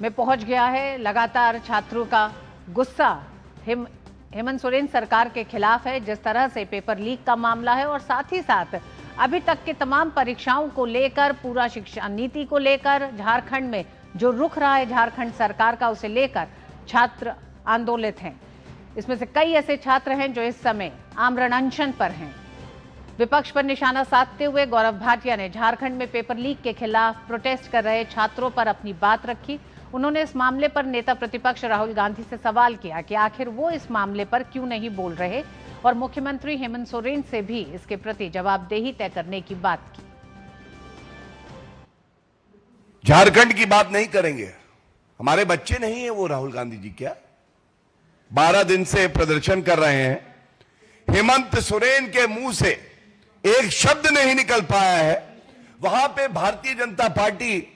में पहुंच गया है। लगातार छात्रों का गुस्सा हेमंत सोरेन सरकार के खिलाफ है। जिस तरह से पेपर लीक का मामला है और साथ ही साथ अभी तक के तमाम परीक्षाओं को लेकर, पूरा शिक्षा नीति को लेकर, झारखंड में जो रुख रहा है झारखंड सरकार का, उसे लेकर छात्र आंदोलित हैं। इसमें से कई ऐसे छात्र हैं जो इस समय आमरण अनशन पर हैं। विपक्ष पर निशाना साधते हुए गौरव भाटिया ने झारखंड में पेपर लीक के खिलाफ प्रोटेस्ट कर रहे छात्रों पर अपनी बात रखी। उन्होंने इस मामले पर नेता प्रतिपक्ष राहुल गांधी से सवाल किया कि आखिर वो इस मामले पर क्यों नहीं बोल रहे और मुख्यमंत्री हेमंत सोरेन से भी इसके प्रति जवाबदेही तय करने की बात की। झारखंड की बात नहीं करेंगे, हमारे बच्चे नहीं है वो राहुल गांधी जी क्या? 12 दिन से प्रदर्शन कर रहे हैं। हेमंत सोरेन के मुंह से एक शब्द नहीं निकल पाया है। वहां पे भारतीय जनता पार्टी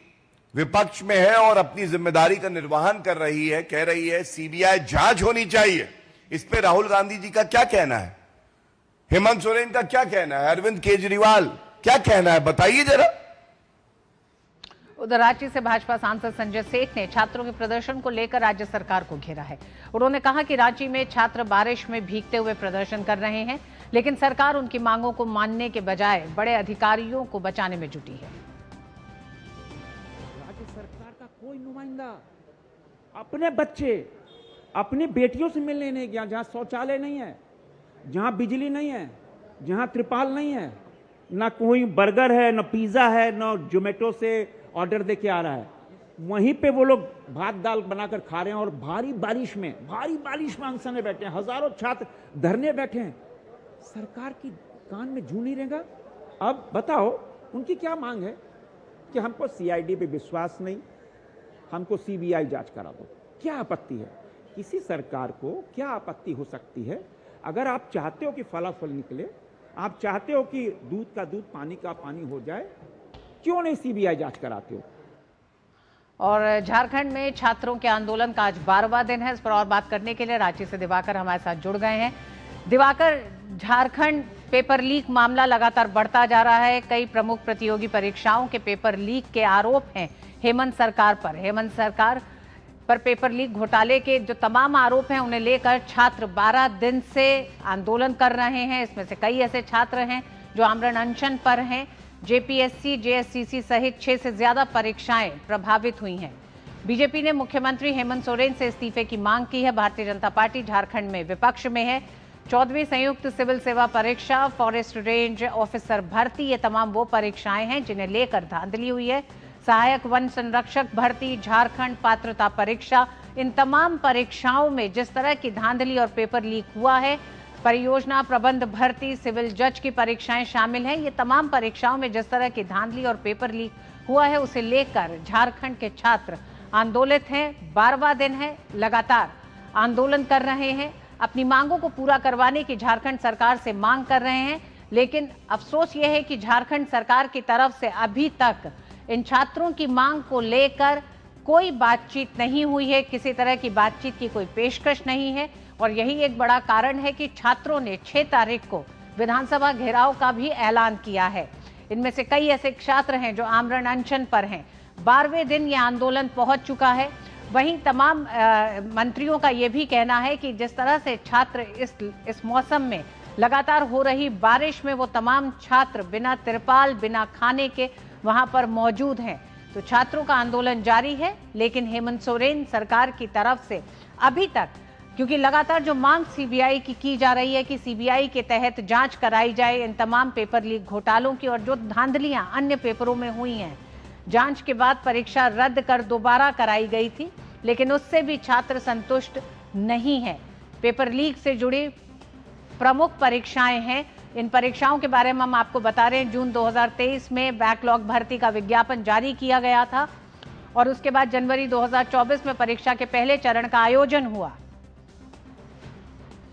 विपक्ष में है और अपनी जिम्मेदारी का निर्वहन कर रही है। कह रही है CBI जांच होनी चाहिए। इस पे राहुल गांधी जी का क्या कहना है? हेमंत सोरेन का क्या कहना है? अरविंद केजरीवाल क्या कहना है? बताइए जरा। उधर रांची से भाजपा सांसद संजय सेठ ने छात्रों के प्रदर्शन को लेकर राज्य सरकार को घेरा है। उन्होंने कहा कि रांची में छात्र बारिश में भीगते हुए प्रदर्शन कर रहे हैं, लेकिन सरकार उनकी मांगों को मानने के बजाय बड़े अधिकारियों को बचाने में जुटी है। राज्य सरकार का कोई नुमाइंदा अपने बच्चे, अपनी बेटियों से मिलने नहीं गया, जहां शौचालय नहीं है, जहां बिजली नहीं है, जहां त्रिपाल नहीं है, ना कोई बर्गर है, ना पिज्जा है, ना जोमेटो से ऑर्डर देके आ रहा है। वहीं पे वो लोग भात दाल बनाकर खा रहे हैं और भारी बारिश में अनशन में बैठे हैं। हजारों छात्र धरने बैठे हैं। सरकार की कान में जू नहीं रहेगा। अब बताओ उनकी क्या मांग है कि हमको CID पे विश्वास नहीं, हमको CBI जांच करा दो। क्या आपत्ति है? किसी सरकार को क्या आपत्ति हो सकती है? अगर आप चाहते हो कि फलाफल निकले, आप चाहते हो कि दूध का दूध, पानी का पानी हो जाए, क्यों नहीं CBI जांच कराते हो? और झारखंड में छात्रों के आंदोलन का आज 12वां दिन है। इस पर और बात करने के लिए रांची से दिवाकर हमारे साथ जुड़ गए हैं। दिवाकर, झारखंड पेपर लीक मामला लगातार बढ़ता जा रहा है। कई प्रमुख प्रतियोगी परीक्षाओं के पेपर लीक के आरोप हैं हेमंत सरकार पर। हेमंत सरकार पर पेपर लीक घोटाले के जो तमाम आरोप हैं उन्हें लेकर छात्र 12 दिन से आंदोलन कर रहे हैं। इसमें से कई ऐसे छात्र हैं जो आमरण अनशन पर हैं। JPSC, JSCC सहित 6 से ज्यादा परीक्षाएं प्रभावित हुई हैं। बीजेपी ने मुख्यमंत्री हेमंत सोरेन से इस्तीफे की मांग की है। भारतीय जनता पार्टी झारखंड में विपक्ष में है। 14वीं संयुक्त सिविल सेवा परीक्षा, फॉरेस्ट रेंज ऑफिसर भर्ती, ये तमाम वो परीक्षाएं हैं जिन्हें लेकर धांधली हुई है। सहायक वन संरक्षक भर्ती, झारखंड पात्रता परीक्षा, इन तमाम परीक्षाओं में जिस तरह की धांधली और पेपर लीक हुआ है, परियोजना प्रबंध भर्ती, सिविल जज की परीक्षाएं शामिल हैं। ये तमाम परीक्षाओं में जिस तरह की धांधली और पेपर लीक हुआ है, उसे लेकर झारखंड के छात्र आंदोलित हैं। 12वां दिन है, लगातार आंदोलन कर रहे हैं, अपनी मांगों को पूरा करवाने की झारखंड सरकार से मांग कर रहे हैं। लेकिन अफसोस यह है कि झारखंड सरकार की तरफ से अभी तक इन छात्रों की मांग को लेकर कोई बातचीत नहीं हुई है, किसी तरह की बातचीत की कोई पेशकश नहीं है। और यही एक बड़ा कारण है कि छात्रों ने 6 तारीख को विधानसभा घेराव का भी ऐलान किया है। इनमें से कई ऐसे छात्र हैं जो आमरण अनशन पर हैं। 12वें दिन ये आंदोलन पहुंच चुका है। वहीं तमाम मंत्रियों का ये भी कहना है कि जिस तरह से छात्र इस मौसम में लगातार हो रही बारिश में वो तमाम छात्र बिना तिरपाल, बिना खाने के वहां पर मौजूद हैं। तो छात्रों का आंदोलन जारी है, लेकिन हेमंत सोरेन सरकार की तरफ से अभी तक, क्योंकि लगातार जो मांग सीबीआई की जा रही है कि सीबीआई के तहत जांच कराई जाए इन तमाम पेपर लीक घोटालों की और जो धांधलियां अन्य पेपरों में हुई हैं। जांच के बाद परीक्षा रद्द कर दोबारा कराई गई थी, लेकिन उससे भी छात्र संतुष्ट नहीं है। पेपर लीक से जुड़ी प्रमुख परीक्षाएं हैं। इन परीक्षाओं के बारे में हम आपको बता रहे हैं। जून 2023 में बैकलॉग भर्ती का विज्ञापन जारी किया गया था और उसके बाद जनवरी 2024 में परीक्षा के पहले चरण का आयोजन हुआ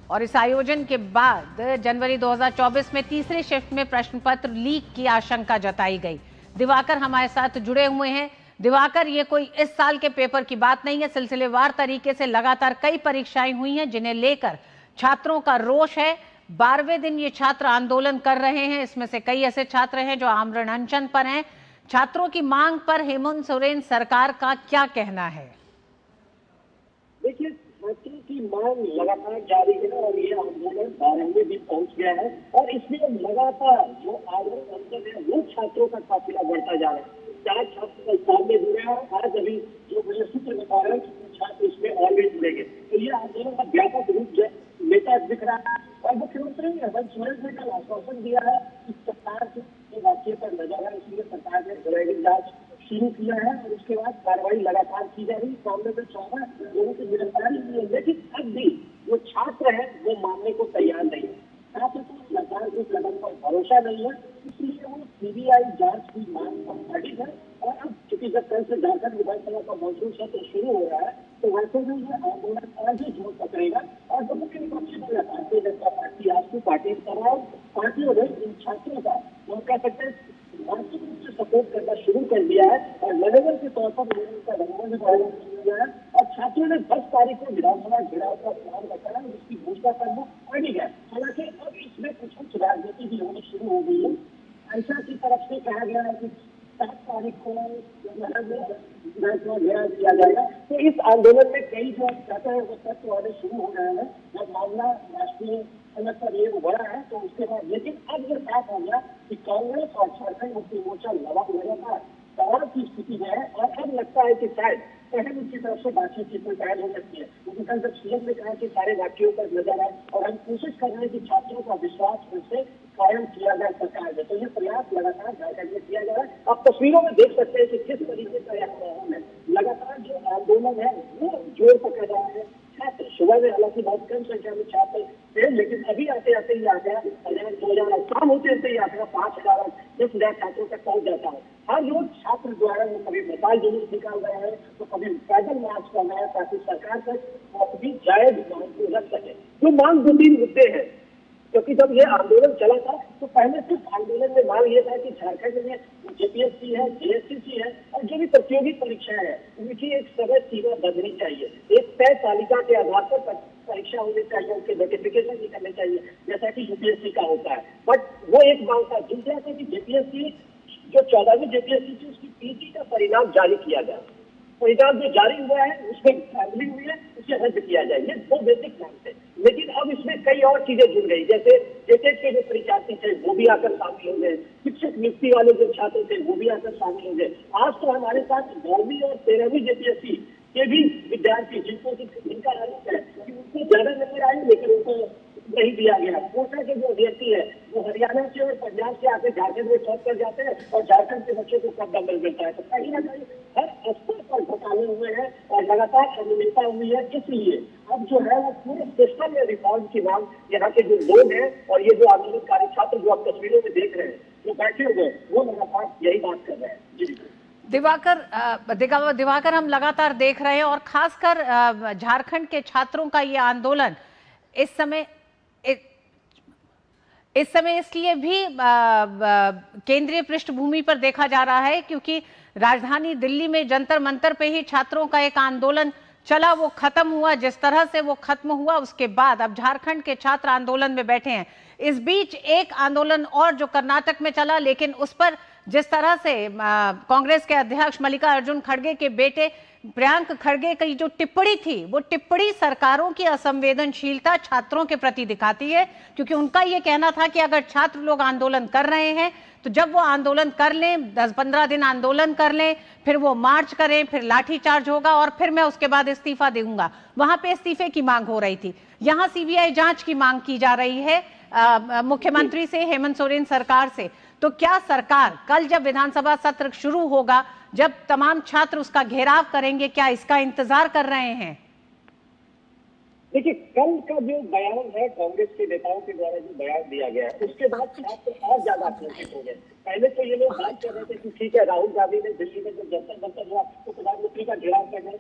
और इस आयोजन के बाद जनवरी 2024 में तीसरे शिफ्ट में प्रश्न पत्र लीक की आशंका जताई गई। दिवाकर हमारे साथ जुड़े हुए हैं। दिवाकर, ये कोई इस साल के पेपर की बात नहीं है, सिलसिलेवार तरीके से लगातार कई परीक्षाएं हुई हैं जिन्हें लेकर छात्रों का रोष है। 12वें दिन ये छात्र आंदोलन कर रहे हैं। इसमें से कई ऐसे छात्र हैं जो आमरण अनशन पर हैं। छात्रों की मांग पर हेमंत सोरेन सरकार का क्या कहना है? देखिए, छात्रों की मांग लगातार जारी है और ये आंदोलन 12वें दिन पहुंच गया है और इसमें लगातार जो आंदोलन अनशन है वो छात्रों का काफिला बढ़ता जा रहा है। 4 छात्र कल सामने जुड़े हैं और आज अभी जो मुझे सूत्र बता रहे हैं कि छात्र इसमें और भी जुड़ेंगे। तो ये आंदोलन का व्यापक रूप लेता दिख रहा है और मुख्यमंत्री हेमंत सोरेन ने कल आश्वासन दिया है कि सरकार के वाक्य पर नजर है, इसलिए सरकार ने गहरी जांच शुरू किया है और उसके बाद कार्रवाई लगातार की जा रही। मामले में 14 लोगों की गिरफ्तारी हुई है, लेकिन अब भी जो छात्र है वो मानने को तैयार नहीं है। छात्र को सरकार के कदम पर भरोसा नहीं है, इसलिए वो सीबीआई जांच की मांग पर अड़ी है। और अब चूंकि जब कल से झारखंड विधानसभा का मॉनसून सत्र शुरू हो रहा है तो वैसे में ये आंदोलन और भी जोर पकड़ेगा और जो मुख्य विपक्षी दल है भारतीय जनता पार्टी, आजसू पार्टी, तमाम पार्टियों ने इन छात्रों का हम कह सकते हैं मानसिक रूप से सपोर्ट करना शुरू कर दिया है और मनोबल के तौर पर उनका रंगमंच भी आयोजन किया है और छात्रों ने 10 तारीख को विधानसभा घेराव का प्लान बताया जिसकी घोषणा करना पड़ी है। हालांकि अब इसमें कुछ राजनीति भी होनी शुरू हो गई है। ऐसा की तरफ से कहा गया है कि 7 तारीख को विधानसभा घेराव किया जाएगा। तो इस आंदोलन में कई जो चाहते हैं वो तत्व आने शुरू हो रहे हैं। जब मामला राष्ट्रीय समझ पर ये बढ़ा है तो उसके बाद, लेकिन अब ये साफ हो गया कि कांग्रेस और झारखंड मुक्ति मोर्चा लगातार दबाव की स्थिति में है और अब लगता है कि शायद पहले उनकी तरफ से बातचीत की कोई पहल हो सकती है। क्योंकि कल जब सीएम ने कहा कि सारे वाक्यों पर नजर आए और हम कोशिश कर रहे हैं कि छात्रों का विश्वास फिर से कायम किया जाए सरकार में, तो ये प्रयास लगातार झारखंड में किया जा रहा है। आप तस्वीरों में देख सकते हैं कि किस तरीके का यह माहौल है। लगातार जो आंदोलन है वो जोर पकड़ रहा है। छात्र सुबह में हालांकि बहुत कम संख्या में छात्र थे, लेकिन अभी आते आते ही आ गया 1000, 2000, शाम होते होते ही आ गया 5000, 10,000 छात्रों तक पहुंच जाता है। हर रोज छात्र जो है वो कभी मिसाल जुलूस निकाल रहे हैं तो कभी पैदल मार्च कर रहे हैं ताकि सरकार तक अपनी जायज मांग को रख सके। जो मांग 2-3 मुद्दे हैं, क्योंकि जब ये आंदोलन चला था तो पहले सिर्फ आंदोलन में मांग ये था कि झारखंड में जेपीएससी है, जेएससीसी है और जो भी प्रतियोगी परीक्षाएं हैं उनकी एक समय सीमा बदलनी चाहिए। एक तय तालिका के आधार पर परीक्षा होनी चाहिए, उनके नोटिफिकेशन निकलने चाहिए जैसा कि यूपीएससी का होता है। बट वो एक मांग था। दूसरा था कि जेपीएससी जो 14वीं जेपीएससी थी उसकी पीटी का परिणाम जारी किया जाए। परिणाम जो जारी हुआ है उसमें फैमिली हुई है उसे रद्द किया जाए। ये 2 बेसिक मांग थे, लेकिन अब इसमें कई और चीजें जुड़ गई। जैसे जेटेट के जो परीक्षार्थी थे वो भी आकर शामिल हो गए, शिक्षक नियुक्ति वाले जो छात्र थे वो भी आकर शामिल हो गए। आज तो हमारे साथ 9वीं और 13वीं जेपीएससी के भी विद्यार्थी जिनका आरोप है कि उनको ज्यादा नंबर आए लेकिन उनको नहीं दिया गया। कोटा के जो अभ्यर्थी है वो हरियाणा से और पंजाब से आकर झारखंड में टॉप कर जाते हैं और झारखंड के बच्चों को कम नंबर मिलता है। तो कहीं ना कहीं हर स्तर पर घोटाले हुए हैं और लगातार अनियमितता हुई है। इसलिए अब जो है वो पूरे सिस्टम में रिफॉर्म की मांग यहाँ के जो लोग हैं और ये जो आंदोलनकारी छात्र जो आप तस्वीरों में देख रहे हैं, जो बैठे हुए वो लगातार यही बात कर रहे हैं। जी दिवाकर, हम लगातार देख रहे हैं और खासकर झारखंड के छात्रों का ये आंदोलन इस समय इसलिए भी केंद्रीय पृष्ठभूमि पर देखा जा रहा है क्योंकि राजधानी दिल्ली में जंतर मंतर पे ही छात्रों का एक आंदोलन चला, वो खत्म हुआ। जिस तरह से वो खत्म हुआ उसके बाद अब झारखंड के छात्र आंदोलन में बैठे हैं। इस बीच एक आंदोलन और जो कर्नाटक में चला, लेकिन उस पर जिस तरह से कांग्रेस के अध्यक्ष मल्लिकार्जुन खड़गे के बेटे प्रियंक खड़गे की जो टिप्पणी थी, वो टिप्पणी सरकारों की असंवेदनशीलता छात्रों के प्रति दिखाती है, क्योंकि उनका ये कहना था कि अगर छात्र लोग आंदोलन कर रहे हैं तो जब वो आंदोलन कर लें, 10-15 दिन आंदोलन कर लें, फिर वो मार्च करें, फिर लाठीचार्ज होगा और फिर मैं उसके बाद इस्तीफा दूंगा। वहां पे इस्तीफे की मांग हो रही थी, यहां सीबीआई जांच की मांग की जा रही है मुख्यमंत्री से, हेमंत सोरेन सरकार से। तो क्या सरकार कल जब विधानसभा सत्र शुरू होगा, जब तमाम छात्र उसका घेराव करेंगे, क्या इसका इंतजार कर रहे हैं? देखिए, कल का जो बयान है कांग्रेस के नेताओं के द्वारा जो बयान दिया गया है, उसके बाद छात्र और ज्यादा आक्रोशित हो गए। पहले तो ये लोग बात कर रहे थे कि ठीक है, राहुल गांधी ने दिल्ली में जब जंतर मंतर हुआ तो प्रधानमंत्री का घेराव करने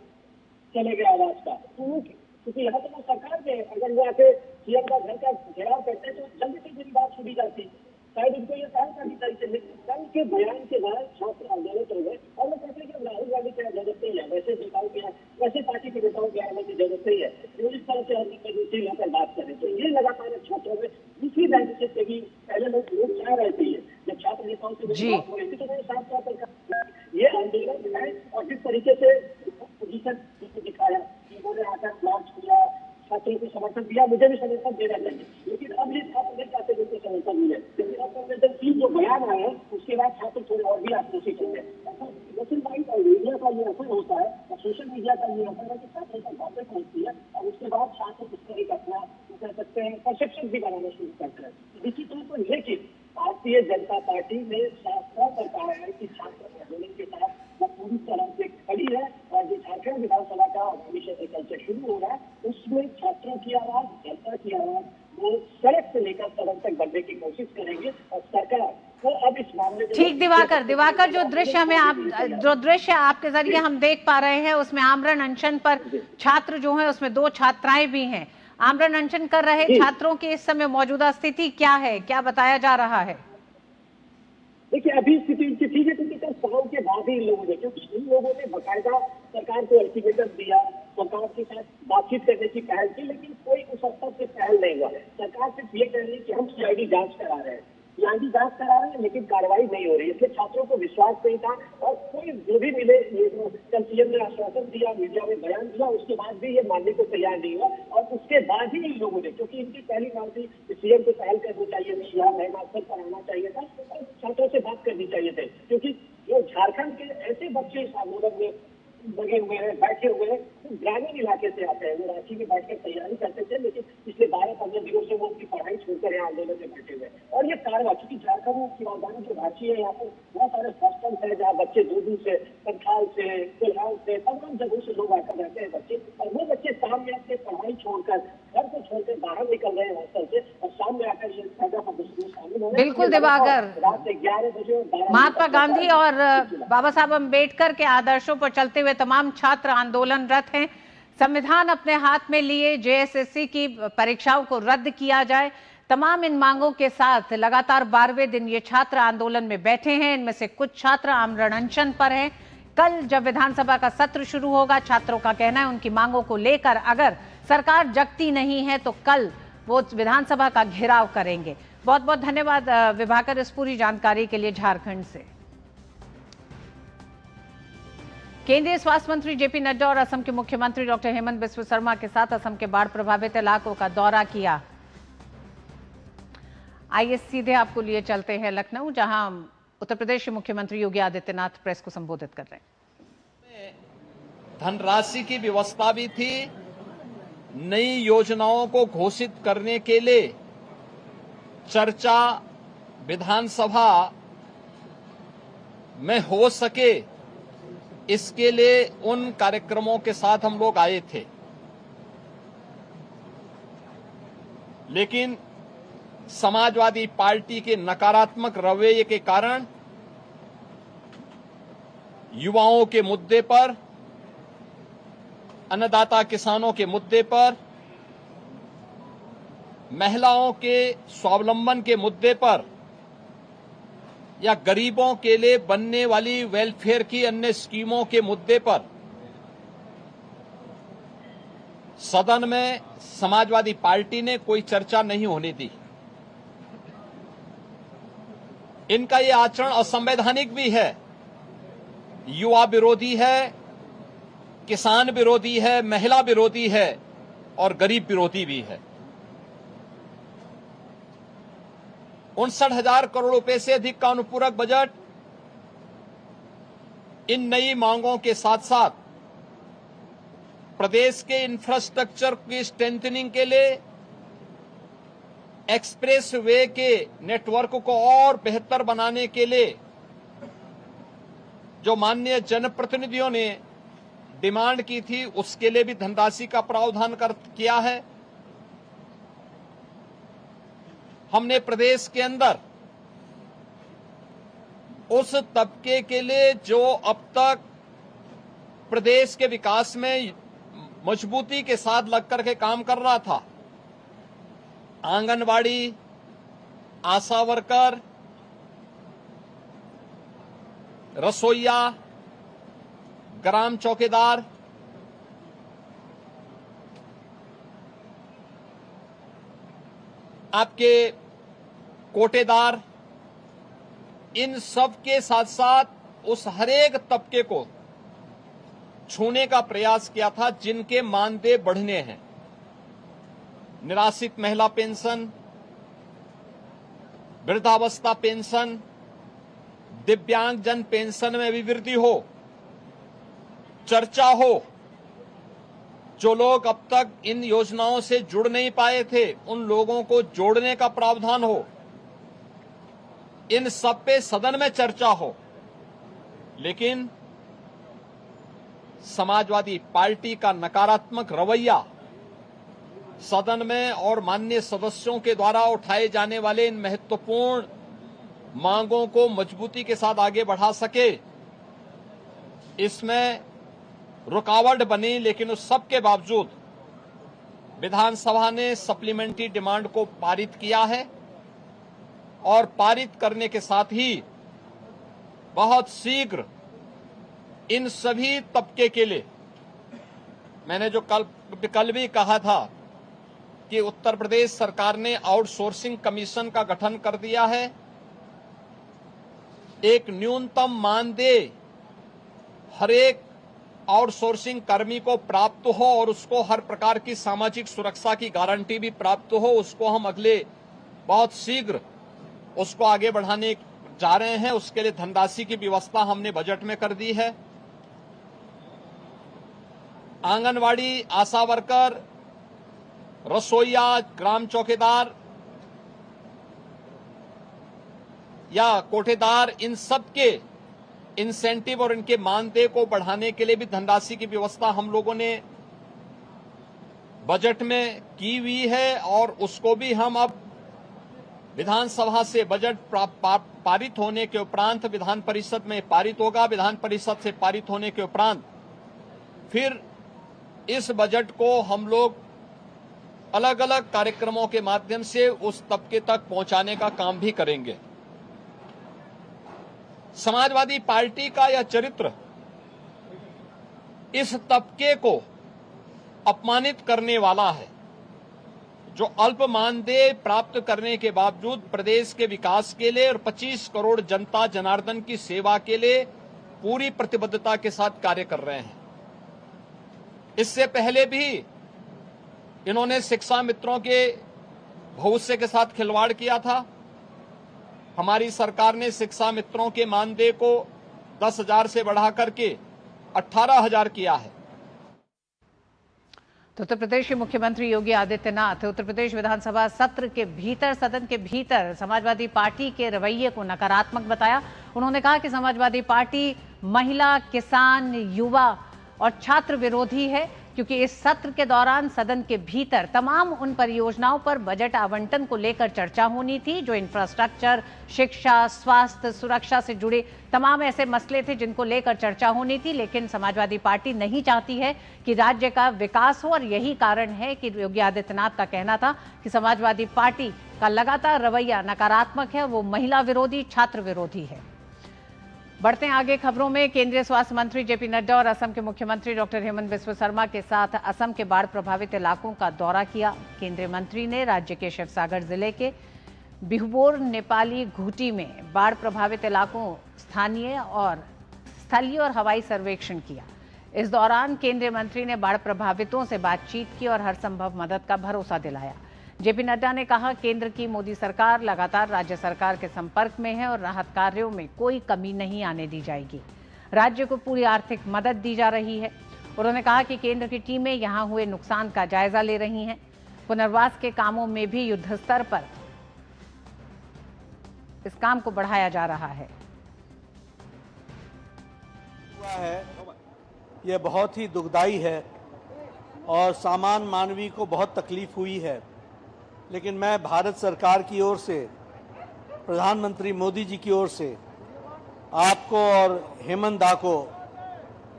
चले गए आवाज का, क्योंकि यहाँ तो वो सरकार में अगर वो आके सीएम का घर का घेराव करते तो जल्दी से मेरी बात सुनी जाती, शायद उनको ये पहल करनी चाहिए। लेकिन कल के बयान के बाद छात्र आंदोलित हो गए और वो कहते हैं कि राहुल गांधी की जरूरत नहीं है, वैसे नेताओं की, वैसे पार्टी के नेताओं के आने की जरूरत नहीं है, वो इस तरह से संवेदनशील होकर बात करें। तो ये लगातार छात्रों में इसी वजह से भी पहले लोग चाह रहे थे, जब छात्र नेताओं से बात हो रही थी तो वो साफ तौर पर ये आंदोलन है और जिस तरीके से पोजीशन दिखाया कि उन्होंने आकर मार्च किया, छात्रों को समर्थन दिया, मुझे भी समर्थन देना चाहिए, लेकिन अब ये छात्र नहीं चाहते जिनको समर्थन मिले। जो बयान आया उसके बाद छात्र थोड़े और भी आक्रोशित हो गए। और मीडिया का ये असर होता है और सोशल मीडिया का ये असर है कि छात्रों तक बातें पहुंचती है और उसके बाद छात्र इस तरह का अपना कह सकते हैं परसेप्शन भी बनाना शुरू करते हैं। निश्चित तौर पर लेकिन भारतीय जनता पार्टी ने साफ तौर पर कहा है कि छात्र आंदोलन के साथ वो पूरी तरह से खड़ी है और जो झारखंड विधानसभा का भविष्य से कल से शुरू हो रहा है उसमें छात्रों की आवाज, जनता की आवाज वो सड़क से लेकर सदन तक बढ़ने की कोशिश करेंगे और सरकार को अब इस मामले में ठीक। दिवाकर जो दृश्य आपके जरिए हम देख पा रहे हैं उसमें आमरण अनशन पर छात्र जो हैं उसमें 2 छात्राएं भी हैं। आमरण अनशन कर रहे छात्रों की इस समय मौजूदा स्थिति क्या है, क्या बताया जा रहा है? देखिए, अभी स्थिति इनकी ठीक है, क्योंकि कल शाम के बाद ही इन लोगों ने, क्योंकि इन लोगों ने बाकायदा सरकार को अल्टीमेटम दिया, सरकार के साथ बातचीत करने की पहल की, लेकिन कोई उस स्तर से पहल नहीं हुआ। सरकार सिर्फ ये कह रही है कि हम सीआईडी जांच करा रहे हैं, सीआईडी जांच करा रहे हैं, लेकिन कार्रवाई नहीं हो रही है। इसलिए छात्रों को विश्वास नहीं था और कोई जो भी मिले, ये जो कल सीएम ने आश्वासन दिया, मीडिया में बयान दिया, उसके बाद भी ये मानने को तैयार नहीं हुआ और उसके बाद ही इन लोगों ने, क्योंकि इनकी पहली मांग थी सीएम को पहल करनी चाहिए थी, यहाँ नए मास्टर पर आना चाहिए था और छात्रों से बात करनी चाहिए थे, क्योंकि जो झारखंड के ऐसे बच्चे इस आंदोलन में लगे हुए हैं, बैठे हुए हैं, तो ग्रामीण इलाके से आते हैं, वो रांची में बैठकर तैयारी करते थे, लेकिन पिछले 12-15 दिनों से वो अपनी पढ़ाई छोड़कर यहाँ आंदोलन में बैठे हुए हैं। और ये कार्रवाई, क्योंकि झारखंड की राजधानी जो रांची है, यहाँ पर बहुत सारे हॉस्टल्स है जहाँ बच्चे दूर से, कंठाल से, कोल्हान से, तमाम जगहों से लोग आकर रहते हैं बच्चे, और वो बच्चे शाम में अपने पढ़ाई छोड़कर, घर को छोड़कर बाहर निकल रहे हैं हॉस्टल से और शाम में आकर ये फायदा प्रदर्शन में शामिल हो रहे हैं। बिल्कुल दिवाकर, रात 11 बजे महात्मा गांधी और बाबा साहब अम्बेडकर के आदर्शों पर चलते हुए तमाम छात्र आंदोलनरत हैं। संविधान अपने हाथ में लिए जेएसएससी की परीक्षाओं को रद्द किया जाए, तमाम इन मांगों के साथ लगातार 12वें दिन ये छात्र आंदोलन में बैठे हैं। इनमें से कुछ छात्र आमरण अनशन पर हैं। कल जब विधानसभा का सत्र शुरू होगा, छात्रों का कहना है उनकी मांगों को लेकर अगर सरकार जगती नहीं है तो कल वो विधानसभा का घेराव करेंगे। बहुत बहुत धन्यवाद विभाकर इस पूरी जानकारी के लिए झारखंड से। केंद्रीय स्वास्थ्य मंत्री जेपी नड्डा और असम के मुख्यमंत्री डॉक्टर हेमंत बिस्वा शर्मा के साथ असम के बाढ़ प्रभावित इलाकों का दौरा किया। आइए सीधे आपको लिए चलते हैं लखनऊ, जहां उत्तर प्रदेश के मुख्यमंत्री योगी आदित्यनाथ प्रेस को संबोधित कर रहे हैं। धनराशि की व्यवस्था भी थी, नई योजनाओं को घोषित करने के लिए चर्चा विधानसभा में हो सके, इसके लिए उन कार्यक्रमों के साथ हम लोग आए थे। लेकिन समाजवादी पार्टी के नकारात्मक रवैये के कारण युवाओं के मुद्दे पर, अन्नदाता किसानों के मुद्दे पर, महिलाओं के स्वावलंबन के मुद्दे पर या गरीबों के लिए बनने वाली वेलफेयर की अन्य स्कीमों के मुद्दे पर सदन में समाजवादी पार्टी ने कोई चर्चा नहीं होने दी। इनका ये आचरण असंवैधानिक भी है, युवा विरोधी है, किसान विरोधी है, महिला विरोधी है और गरीब विरोधी भी है। 59,000 करोड़ रुपए से अधिक का अनुपूरक बजट इन नई मांगों के साथ साथ प्रदेश के इंफ्रास्ट्रक्चर की स्ट्रेंथनिंग के लिए, एक्सप्रेस वे के नेटवर्क को और बेहतर बनाने के लिए जो माननीय जनप्रतिनिधियों ने डिमांड की थी, उसके लिए भी धनराशि का प्रावधान किया है। हमने प्रदेश के अंदर उस तबके के लिए जो अब तक प्रदेश के विकास में मजबूती के साथ लगकर के काम कर रहा था, आंगनवाड़ी, आशा वर्कर, रसोइया, ग्राम चौकीदार, आपके कोटेदार, इन सब के साथ साथ उस हरेक तबके को छूने का प्रयास किया था जिनके मानदेय बढ़ने हैं। निराश्रित महिला पेंशन, वृद्धावस्था पेंशन, दिव्यांगजन पेंशन में भी वृद्धि हो, चर्चा हो, जो लोग अब तक इन योजनाओं से जुड़ नहीं पाए थे उन लोगों को जोड़ने का प्रावधान हो, इन सब पे सदन में चर्चा हो। लेकिन समाजवादी पार्टी का नकारात्मक रवैया सदन में और माननीय सदस्यों के द्वारा उठाए जाने वाले इन महत्वपूर्ण मांगों को मजबूती के साथ आगे बढ़ा सके, इसमें रुकावट बनी। लेकिन उस सब के बावजूद विधानसभा ने सप्लीमेंट्री डिमांड को पारित किया है और पारित करने के साथ ही बहुत शीघ्र इन सभी तबके के लिए, मैंने जो कल भी कहा था कि उत्तर प्रदेश सरकार ने आउटसोर्सिंग कमीशन का गठन कर दिया है, एक न्यूनतम मानदेय हर एक आउटसोर्सिंग कर्मी को प्राप्त हो और उसको हर प्रकार की सामाजिक सुरक्षा की गारंटी भी प्राप्त हो, उसको हम अगले बहुत शीघ्र उसको आगे बढ़ाने जा रहे हैं। उसके लिए धनराशि की व्यवस्था हमने बजट में कर दी है। आंगनवाड़ी, आशा वर्कर, रसोइया, ग्राम चौकीदार या कोठेदार, इन सब के इंसेंटिव और इनके मानदेय को बढ़ाने के लिए भी धनराशि की व्यवस्था हम लोगों ने बजट में की हुई है और उसको भी हम अब विधानसभा से बजट पारित होने के उपरांत विधान परिषद में पारित होगा। विधान परिषद से पारित होने के उपरांत फिर इस बजट को हम लोग अलग अलग कार्यक्रमों के माध्यम से उस तबके तक पहुंचाने का काम भी करेंगे। समाजवादी पार्टी का यह चरित्र इस तबके को अपमानित करने वाला है, जो अल्प मानदेय प्राप्त करने के बावजूद प्रदेश के विकास के लिए और 25 करोड़ जनता जनार्दन की सेवा के लिए पूरी प्रतिबद्धता के साथ कार्य कर रहे हैं। इससे पहले भी इन्होंने शिक्षा मित्रों के भविष्य के साथ खिलवाड़ किया था। हमारी सरकार ने शिक्षा मित्रों के मानदेय को 10,000 से बढ़ा करके 18,000 किया है। तो उत्तर प्रदेश के मुख्यमंत्री योगी आदित्यनाथ उत्तर प्रदेश विधानसभा सत्र के भीतर, सदन के भीतर समाजवादी पार्टी के रवैये को नकारात्मक बताया। उन्होंने कहा कि समाजवादी पार्टी महिला, किसान, युवा और छात्र विरोधी है, क्योंकि इस सत्र के दौरान सदन के भीतर तमाम उन परियोजनाओं पर बजट आवंटन को लेकर चर्चा होनी थी जो इंफ्रास्ट्रक्चर, शिक्षा, स्वास्थ्य, सुरक्षा से जुड़े तमाम ऐसे मसले थे जिनको लेकर चर्चा होनी थी। लेकिन समाजवादी पार्टी नहीं चाहती है कि राज्य का विकास हो और यही कारण है कि योगी आदित्यनाथ का कहना था कि समाजवादी पार्टी का लगातार रवैया नकारात्मक है, वो महिला विरोधी, छात्र विरोधी है। बढ़ते हैं आगे खबरों में। केंद्रीय स्वास्थ्य मंत्री जेपी नड्डा और असम के मुख्यमंत्री डॉक्टर हेमंत बिस्वा शर्मा के साथ असम के बाढ़ प्रभावित इलाकों का दौरा किया। केंद्रीय मंत्री ने राज्य के शिवसागर जिले के बिहुबोर नेपाली घूटी में बाढ़ प्रभावित इलाकों स्थलीय और हवाई सर्वेक्षण किया। इस दौरान केंद्रीय मंत्री ने बाढ़ प्रभावितों से बातचीत की और हर संभव मदद का भरोसा दिलाया। जेपी नड्डा ने कहा, केंद्र की मोदी सरकार लगातार राज्य सरकार के संपर्क में है और राहत कार्यों में कोई कमी नहीं आने दी जाएगी। राज्य को पूरी आर्थिक मदद दी जा रही है। उन्होंने कहा कि केंद्र की टीमें यहां हुए नुकसान का जायजा ले रही हैं। पुनर्वास के कामों में भी युद्ध स्तर पर इस काम को बढ़ाया जा रहा है। यह बहुत ही दुखदाई है और सामान्य मानवीय को बहुत तकलीफ हुई है, लेकिन मैं भारत सरकार की ओर से, प्रधानमंत्री मोदी जी की ओर से आपको और हेमंत दा को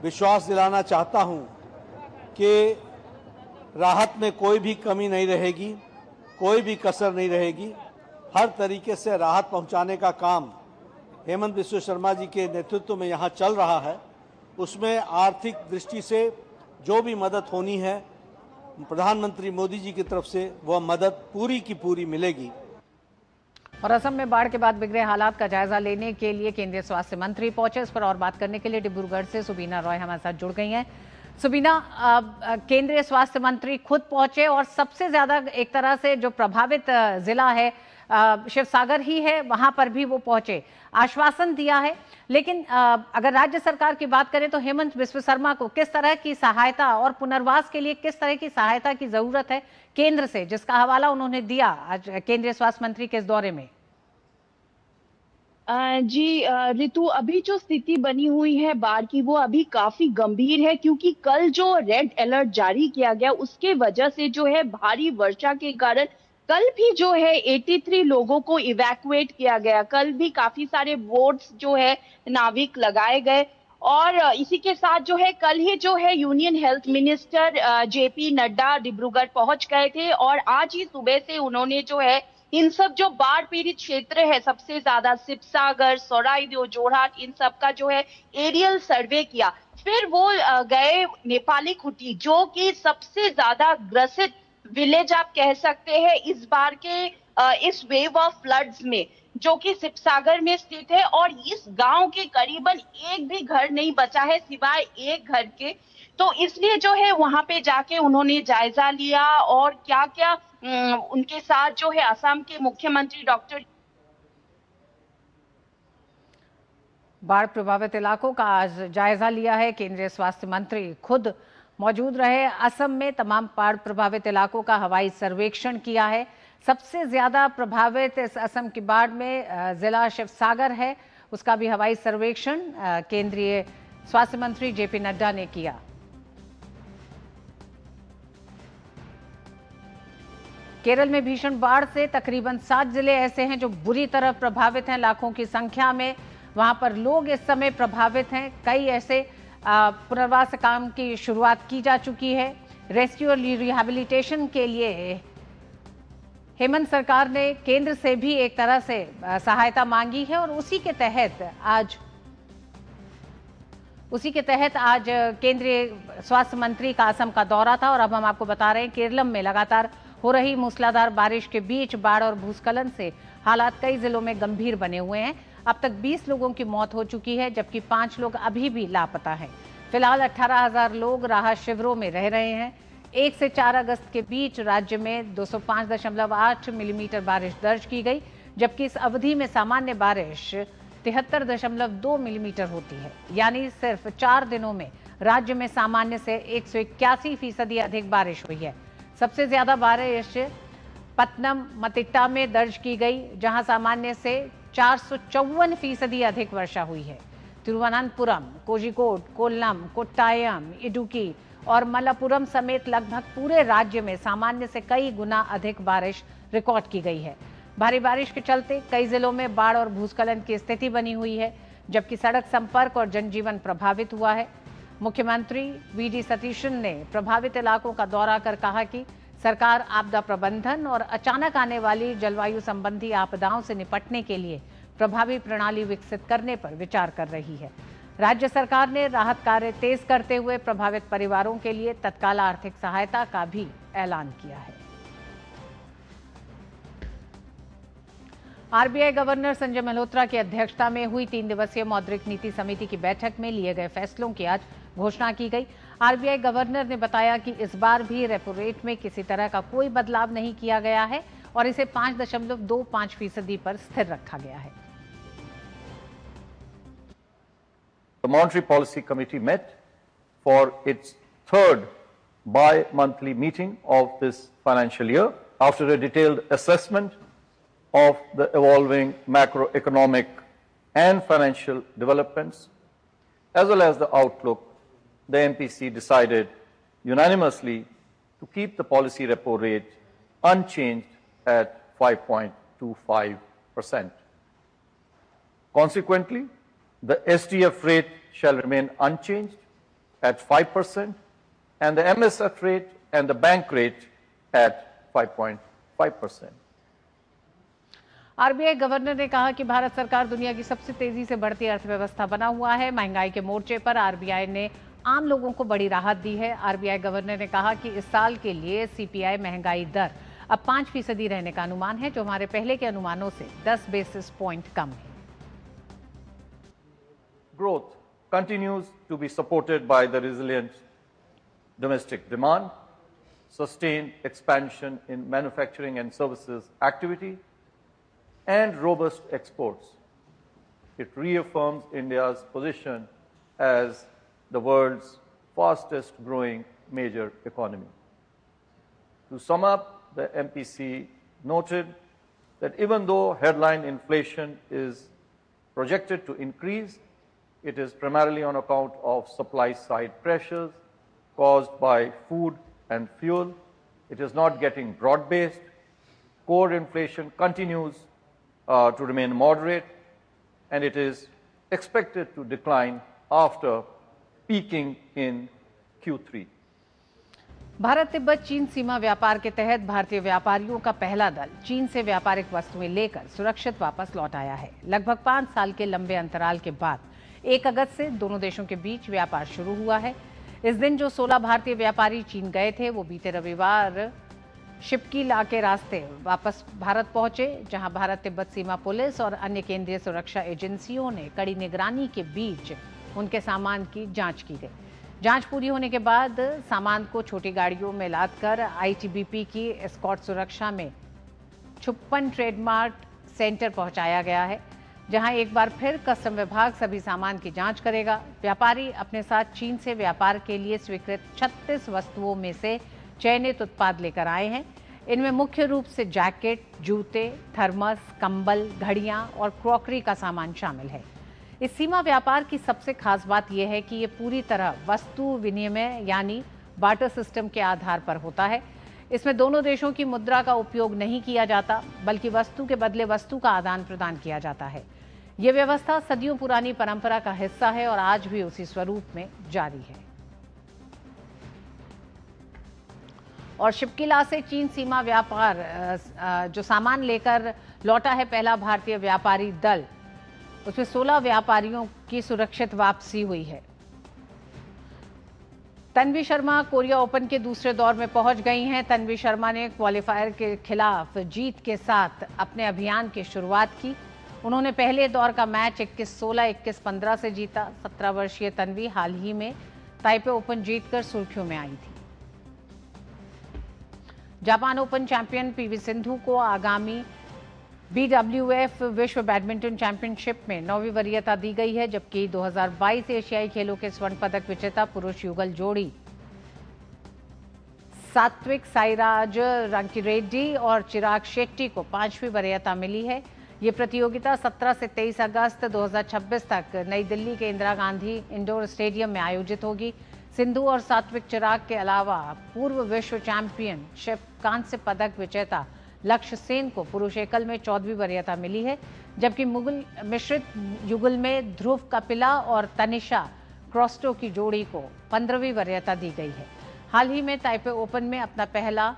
विश्वास दिलाना चाहता हूं कि राहत में कोई भी कमी नहीं रहेगी, कोई भी कसर नहीं रहेगी। हर तरीके से राहत पहुंचाने का काम हेमंत बिस्वा शर्मा जी के नेतृत्व में यहां चल रहा है। उसमें आर्थिक दृष्टि से जो भी मदद होनी है प्रधानमंत्री मोदी जी की तरफ से वह मदद पूरी की पूरी मिलेगी। और असम में बाढ़ के बाद बिगड़े हालात का जायजा लेने के लिए केंद्रीय स्वास्थ्य मंत्री पहुंचे। इस पर और बात करने के लिए डिब्रूगढ़ से सुबीना रॉय हमारे साथ जुड़ गई हैं। सुबीना, केंद्रीय स्वास्थ्य मंत्री खुद पहुंचे और सबसे ज्यादा एक तरह से जो प्रभावित जिला है शिवसागर ही है, वहां पर भी वो पहुंचे, आश्वासन दिया है। लेकिन अगर राज्य सरकार की बात करें तो हेमंत बिस्वा शर्मा को किस तरह की सहायता और पुनर्वास के लिए किस तरह की सहायता की जरूरत है केंद्र से, जिसका हवाला उन्होंने दिया आज केंद्रीय स्वास्थ्य मंत्री के इस दौरे में? जी ऋतु, अभी जो स्थिति बनी हुई है बाढ़ की वो अभी काफी गंभीर है, क्योंकि कल जो रेड अलर्ट जारी किया गया उसके वजह से जो है भारी वर्षा के कारण कल भी जो है 83 लोगों को इवैक्यूएट किया गया। कल भी काफी सारे बोट्स जो है नाविक लगाए गए और इसी के साथ जो है कल ही जो है union health minister JP Nadda Dibrugarh पहुंच गए थे और आज ही सुबह से उन्होंने जो है इन सब जो बाढ़ पीड़ित क्षेत्र है सबसे ज्यादा शिवसागर, सौराईदेव, जोरहाट, इन सब का जो है एरियल सर्वे किया। फिर वो गए नेपाली घूटी जो कि सबसे ज्यादा ग्रसित विलेज आप कह सकते हैं इस बार के इस वेव ऑफ फ्लड्स में, जो कि शिवसागर में स्थित है और इस गांव के करीबन एक भी घर नहीं बचा है सिवाय एक घर के। तो इसलिए जो है वहां पे जाके उन्होंने जायजा लिया और क्या क्या उनके साथ जो है असम के मुख्यमंत्री डॉक्टर बाढ़ प्रभावित इलाकों का आज जायजा लिया है। केंद्रीय स्वास्थ्य मंत्री खुद मौजूद रहे। असम में तमाम बाढ़ प्रभावित इलाकों का हवाई सर्वेक्षण किया है। सबसे ज्यादा प्रभावित इस असम की बाढ़ में जिला शिवसागर है, उसका भी हवाई सर्वेक्षण केंद्रीय स्वास्थ्य मंत्री जेपी नड्डा ने किया। केरल में भीषण बाढ़ से तकरीबन 7 जिले ऐसे हैं जो बुरी तरह प्रभावित हैं, लाखों की संख्या में वहां पर लोग इस समय प्रभावित हैं। कई ऐसे पुनर्वास काम की शुरुआत की जा चुकी है। रेस्क्यू और रिहैबिलिटेशन के लिए हेमंत सरकार ने केंद्र से भी एक तरह से सहायता मांगी है और उसी के तहत आज केंद्रीय स्वास्थ्य मंत्री का असम का दौरा था। और अब हम आपको बता रहे हैं केरलम में लगातार हो रही मूसलाधार बारिश के बीच बाढ़ और भूस्खलन से हालात कई जिलों में गंभीर बने हुए हैं। अब तक 20 लोगों की मौत हो चुकी है, जबकि 5 लोग अभी भी लापता हैं। फिलहाल 18,000 लोग राहत शिविरों में रह रहे हैं। 1 से 4 अगस्त के बीच राज्य में 205.8 मिलीमीटर बारिश दर्ज की गई, जबकि इस अवधि में सामान्य बारिश 73.2 मिलीमीटर होती है। यानी सिर्फ 4 दिनों में राज्य में सामान्य से 181% अधिक बारिश हुई है। सबसे ज्यादा बारिश पत्तनमतिट्टा में दर्ज की गई, जहां सामान्य से 454% अधिक वर्षा हुई है। तिरुवनंतपुरम, कोझिकोड, कोल्लम, कोट्टायम, इडुक्की और मलप्पुरम समेत लगभग पूरे राज्य में सामान्य से कई गुना अधिक बारिश रिकॉर्ड की गई है। भारी बारिश के चलते कई जिलों में बाढ़ और भूस्खलन की स्थिति बनी हुई है, जबकि सड़क संपर्क और जनजीवन प्रभावित हुआ है। मुख्यमंत्री वी.डी. सतीशन ने प्रभावित इलाकों का दौरा कर कहा कि सरकार आपदा प्रबंधन और अचानक आने वाली जलवायु संबंधी आपदाओं से निपटने के लिए प्रभावी प्रणाली विकसित करने पर विचार कर रही है। राज्य सरकार ने राहत कार्य तेज करते हुए प्रभावित परिवारों के लिए तत्काल आर्थिक सहायता का भी ऐलान किया है। आरबीआई गवर्नर संजय मल्होत्रा की अध्यक्षता में हुई 3 दिवसीय मौद्रिक नीति समिति की बैठक में लिए गए फैसलों की आज घोषणा की गई। आरबीआई गवर्नर ने बताया कि इस बार भी रेपो रेट में किसी तरह का कोई बदलाव नहीं किया गया है और इसे 5.25% पर स्थिर रखा गया है। The Monetary Policy Committee met for its third bi-monthly meeting of this financial year. After a detailed assessment of the evolving macroeconomic and financial developments, as well as the outlook, the MPC decided unanimously to keep the policy repo rate unchanged at 5.25%. Consequently, the SDF rate shall remain unchanged at 5% and the MSF rate and the bank rate at 5.5%. RBI governor ने कहा कि भारत सरकार दुनिया की सबसे तेजी से बढ़ती अर्थव्यवस्था बना हुआ है। महंगाई के मोर्चे पर आरबीआई ने आम लोगों को बड़ी राहत दी है। आरबीआई गवर्नर ने कहा कि इस साल के लिए सीपीआई महंगाई दर अब 5% रहने का अनुमान है, जो हमारे पहले के अनुमानों से 10 बेसिस पॉइंट कम है। Growth continues to be supported by the resilient domestic demand, sustained expansion in manufacturing and services activity, and robust exports. It reaffirms India's position as the world's fastest growing major economy. To sum up, the MPC noted that even though headline inflation is projected to increase, it is primarily on account of supply side pressures caused by food and fuel. It is not getting broad-based. Core inflation continues to remain moderate, and it is expected to decline after peaking in Q3. Bharat Tibet चीन सीमा व्यापार के तहत भारतीय व्यापारियों का पहला दल चीन से व्यापारिक वस्तुएं लेकर सुरक्षित वापस लौट आया है। लगभग 5 साल के लंबे अंतराल के बाद 1 अगस्त से दोनों देशों के बीच व्यापार शुरू हुआ है। इस दिन जो 16 भारतीय व्यापारी चीन गए थे, वो बीते रविवार शिपकीला के रास्ते वापस भारत पहुंचे, जहां भारत तिब्बत सीमा पुलिस और अन्य केंद्रीय सुरक्षा एजेंसियों ने कड़ी निगरानी के बीच उनके सामान की जांच की गई। जांच पूरी होने के बाद सामान को छोटी गाड़ियों में लादकर आईटीबीपी की एस्कॉर्ट सुरक्षा में छुप्पन ट्रेडमार्क सेंटर पहुंचाया गया है, जहां एक बार फिर कस्टम विभाग सभी सामान की जांच करेगा। व्यापारी अपने साथ चीन से व्यापार के लिए स्वीकृत 36 वस्तुओं में से चयनित उत्पाद लेकर आए हैं। इनमें मुख्य रूप से जैकेट, जूते, थर्मस, कंबल, घड़ियां और क्रॉकरी का सामान शामिल है। इस सीमा व्यापार की सबसे खास बात यह है कि ये पूरी तरह वस्तु विनिमय यानी बार्टर सिस्टम के आधार पर होता है। इसमें दोनों देशों की मुद्रा का उपयोग नहीं किया जाता, बल्कि वस्तु के बदले वस्तु का आदान प्रदान किया जाता है। ये व्यवस्था सदियों पुरानी परंपरा का हिस्सा है और आज भी उसी स्वरूप में जारी है। और शिपकीला से चीन सीमा व्यापार जो सामान लेकर लौटा है पहला भारतीय व्यापारी दल, उसमें 16 व्यापारियों की सुरक्षित वापसी हुई है। तन्वी शर्मा कोरिया ओपन के दूसरे दौर में पहुंच गई हैं। तन्वी शर्मा ने क्वालिफायर के खिलाफ जीत के साथ अपने अभियान की शुरुआत की। उन्होंने पहले दौर का मैच 21-16, 21-15 से जीता। 17 वर्षीय तन्वी हाल ही में ताइपे ओपन जीतकर सुर्खियों में आई थी। Japan open champion PV Sindhu को आगामी BWF विश्व बैडमिंटन चैंपियनशिप में 9वीं वरीयता दी गई है, जबकि 2022 एशियाई खेलों के स्वर्ण पदक विजेता पुरुष युगल जोड़ी सात्विक साईराज रंकीरेड्डी और चिराग शेट्टी को 5वीं वरीयता मिली है। ये प्रतियोगिता 17 से 23 अगस्त 2026 तक नई दिल्ली के इंदिरा गांधी इंडोर स्टेडियम में आयोजित होगी। सिंधु और सात्विक चिराग के अलावा पूर्व विश्व चैंपियनशिप कांस्य पदक विजेता लक्ष्य सेन को पुरुष एकल में 14वीं वरीयता मिली है, जबकि मिश्रित युगल में ध्रुव कपिला और तनिषा क्रॉस्टो की जोड़ी को 15वीं वरीयता दी गई है। हाल ही में ताइपे ओपन में अपना पहला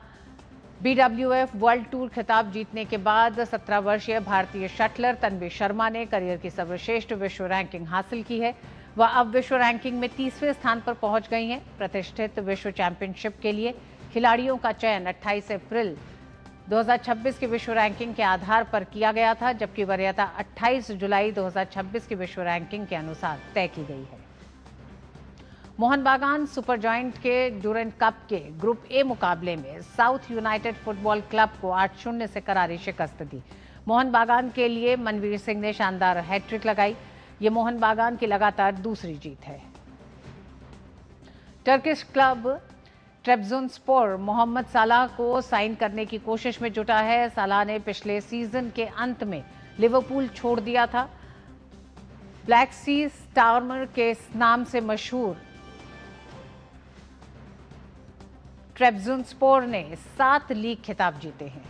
BWF वर्ल्ड टूर खिताब जीतने के बाद 17 वर्षीय भारतीय शटलर तन्वी शर्मा ने करियर की सर्वश्रेष्ठ विश्व रैंकिंग हासिल की है। वह अब विश्व रैंकिंग में 30वें स्थान पर पहुंच गई हैं। प्रतिष्ठित विश्व चैंपियनशिप के लिए खिलाड़ियों का चयन 28 अप्रैल 2026 की विश्व रैंकिंग के आधार पर किया गया था, जबकि वरीयता 28 जुलाई 2026 की विश्व रैंकिंग के अनुसार तय की गई है। मोहन बागान सुपर जॉइंट के ड्यूरेंट कप के ग्रुप ए मुकाबले में साउथ यूनाइटेड फुटबॉल क्लब को 8-0 से करारी शिकस्त दी। मोहन बागान के लिए मनवीर सिंह ने शानदार हैट्रिक लगाई। ये मोहन बागान की लगातार दूसरी जीत है। टर्किश क्लब ट्रेब्जोनस्पोर मोहम्मद सालाह को साइन करने की कोशिश में जुटा है। सालाह ने पिछले सीजन के अंत में लिवरपूल छोड़ दिया था। ब्लैक सी स्टार्मर के नाम से मशहूर ट्रेब्जोनस्पोर ने 7 लीग खिताब जीते हैं।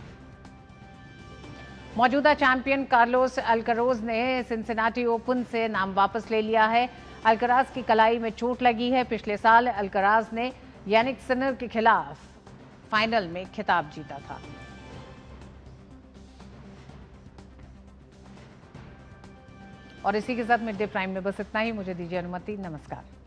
मौजूदा चैंपियन कार्लोस अल्कराज ने सिंसिनाटी ओपन से नाम वापस ले लिया है। अल्कराज की कलाई में चोट लगी है। पिछले साल अल्कराज ने यानिक सिनर के खिलाफ फाइनल में खिताब जीता था। और इसी के साथ मिड डे प्राइम में बस इतना ही। मुझे दीजिए अनुमति। नमस्कार।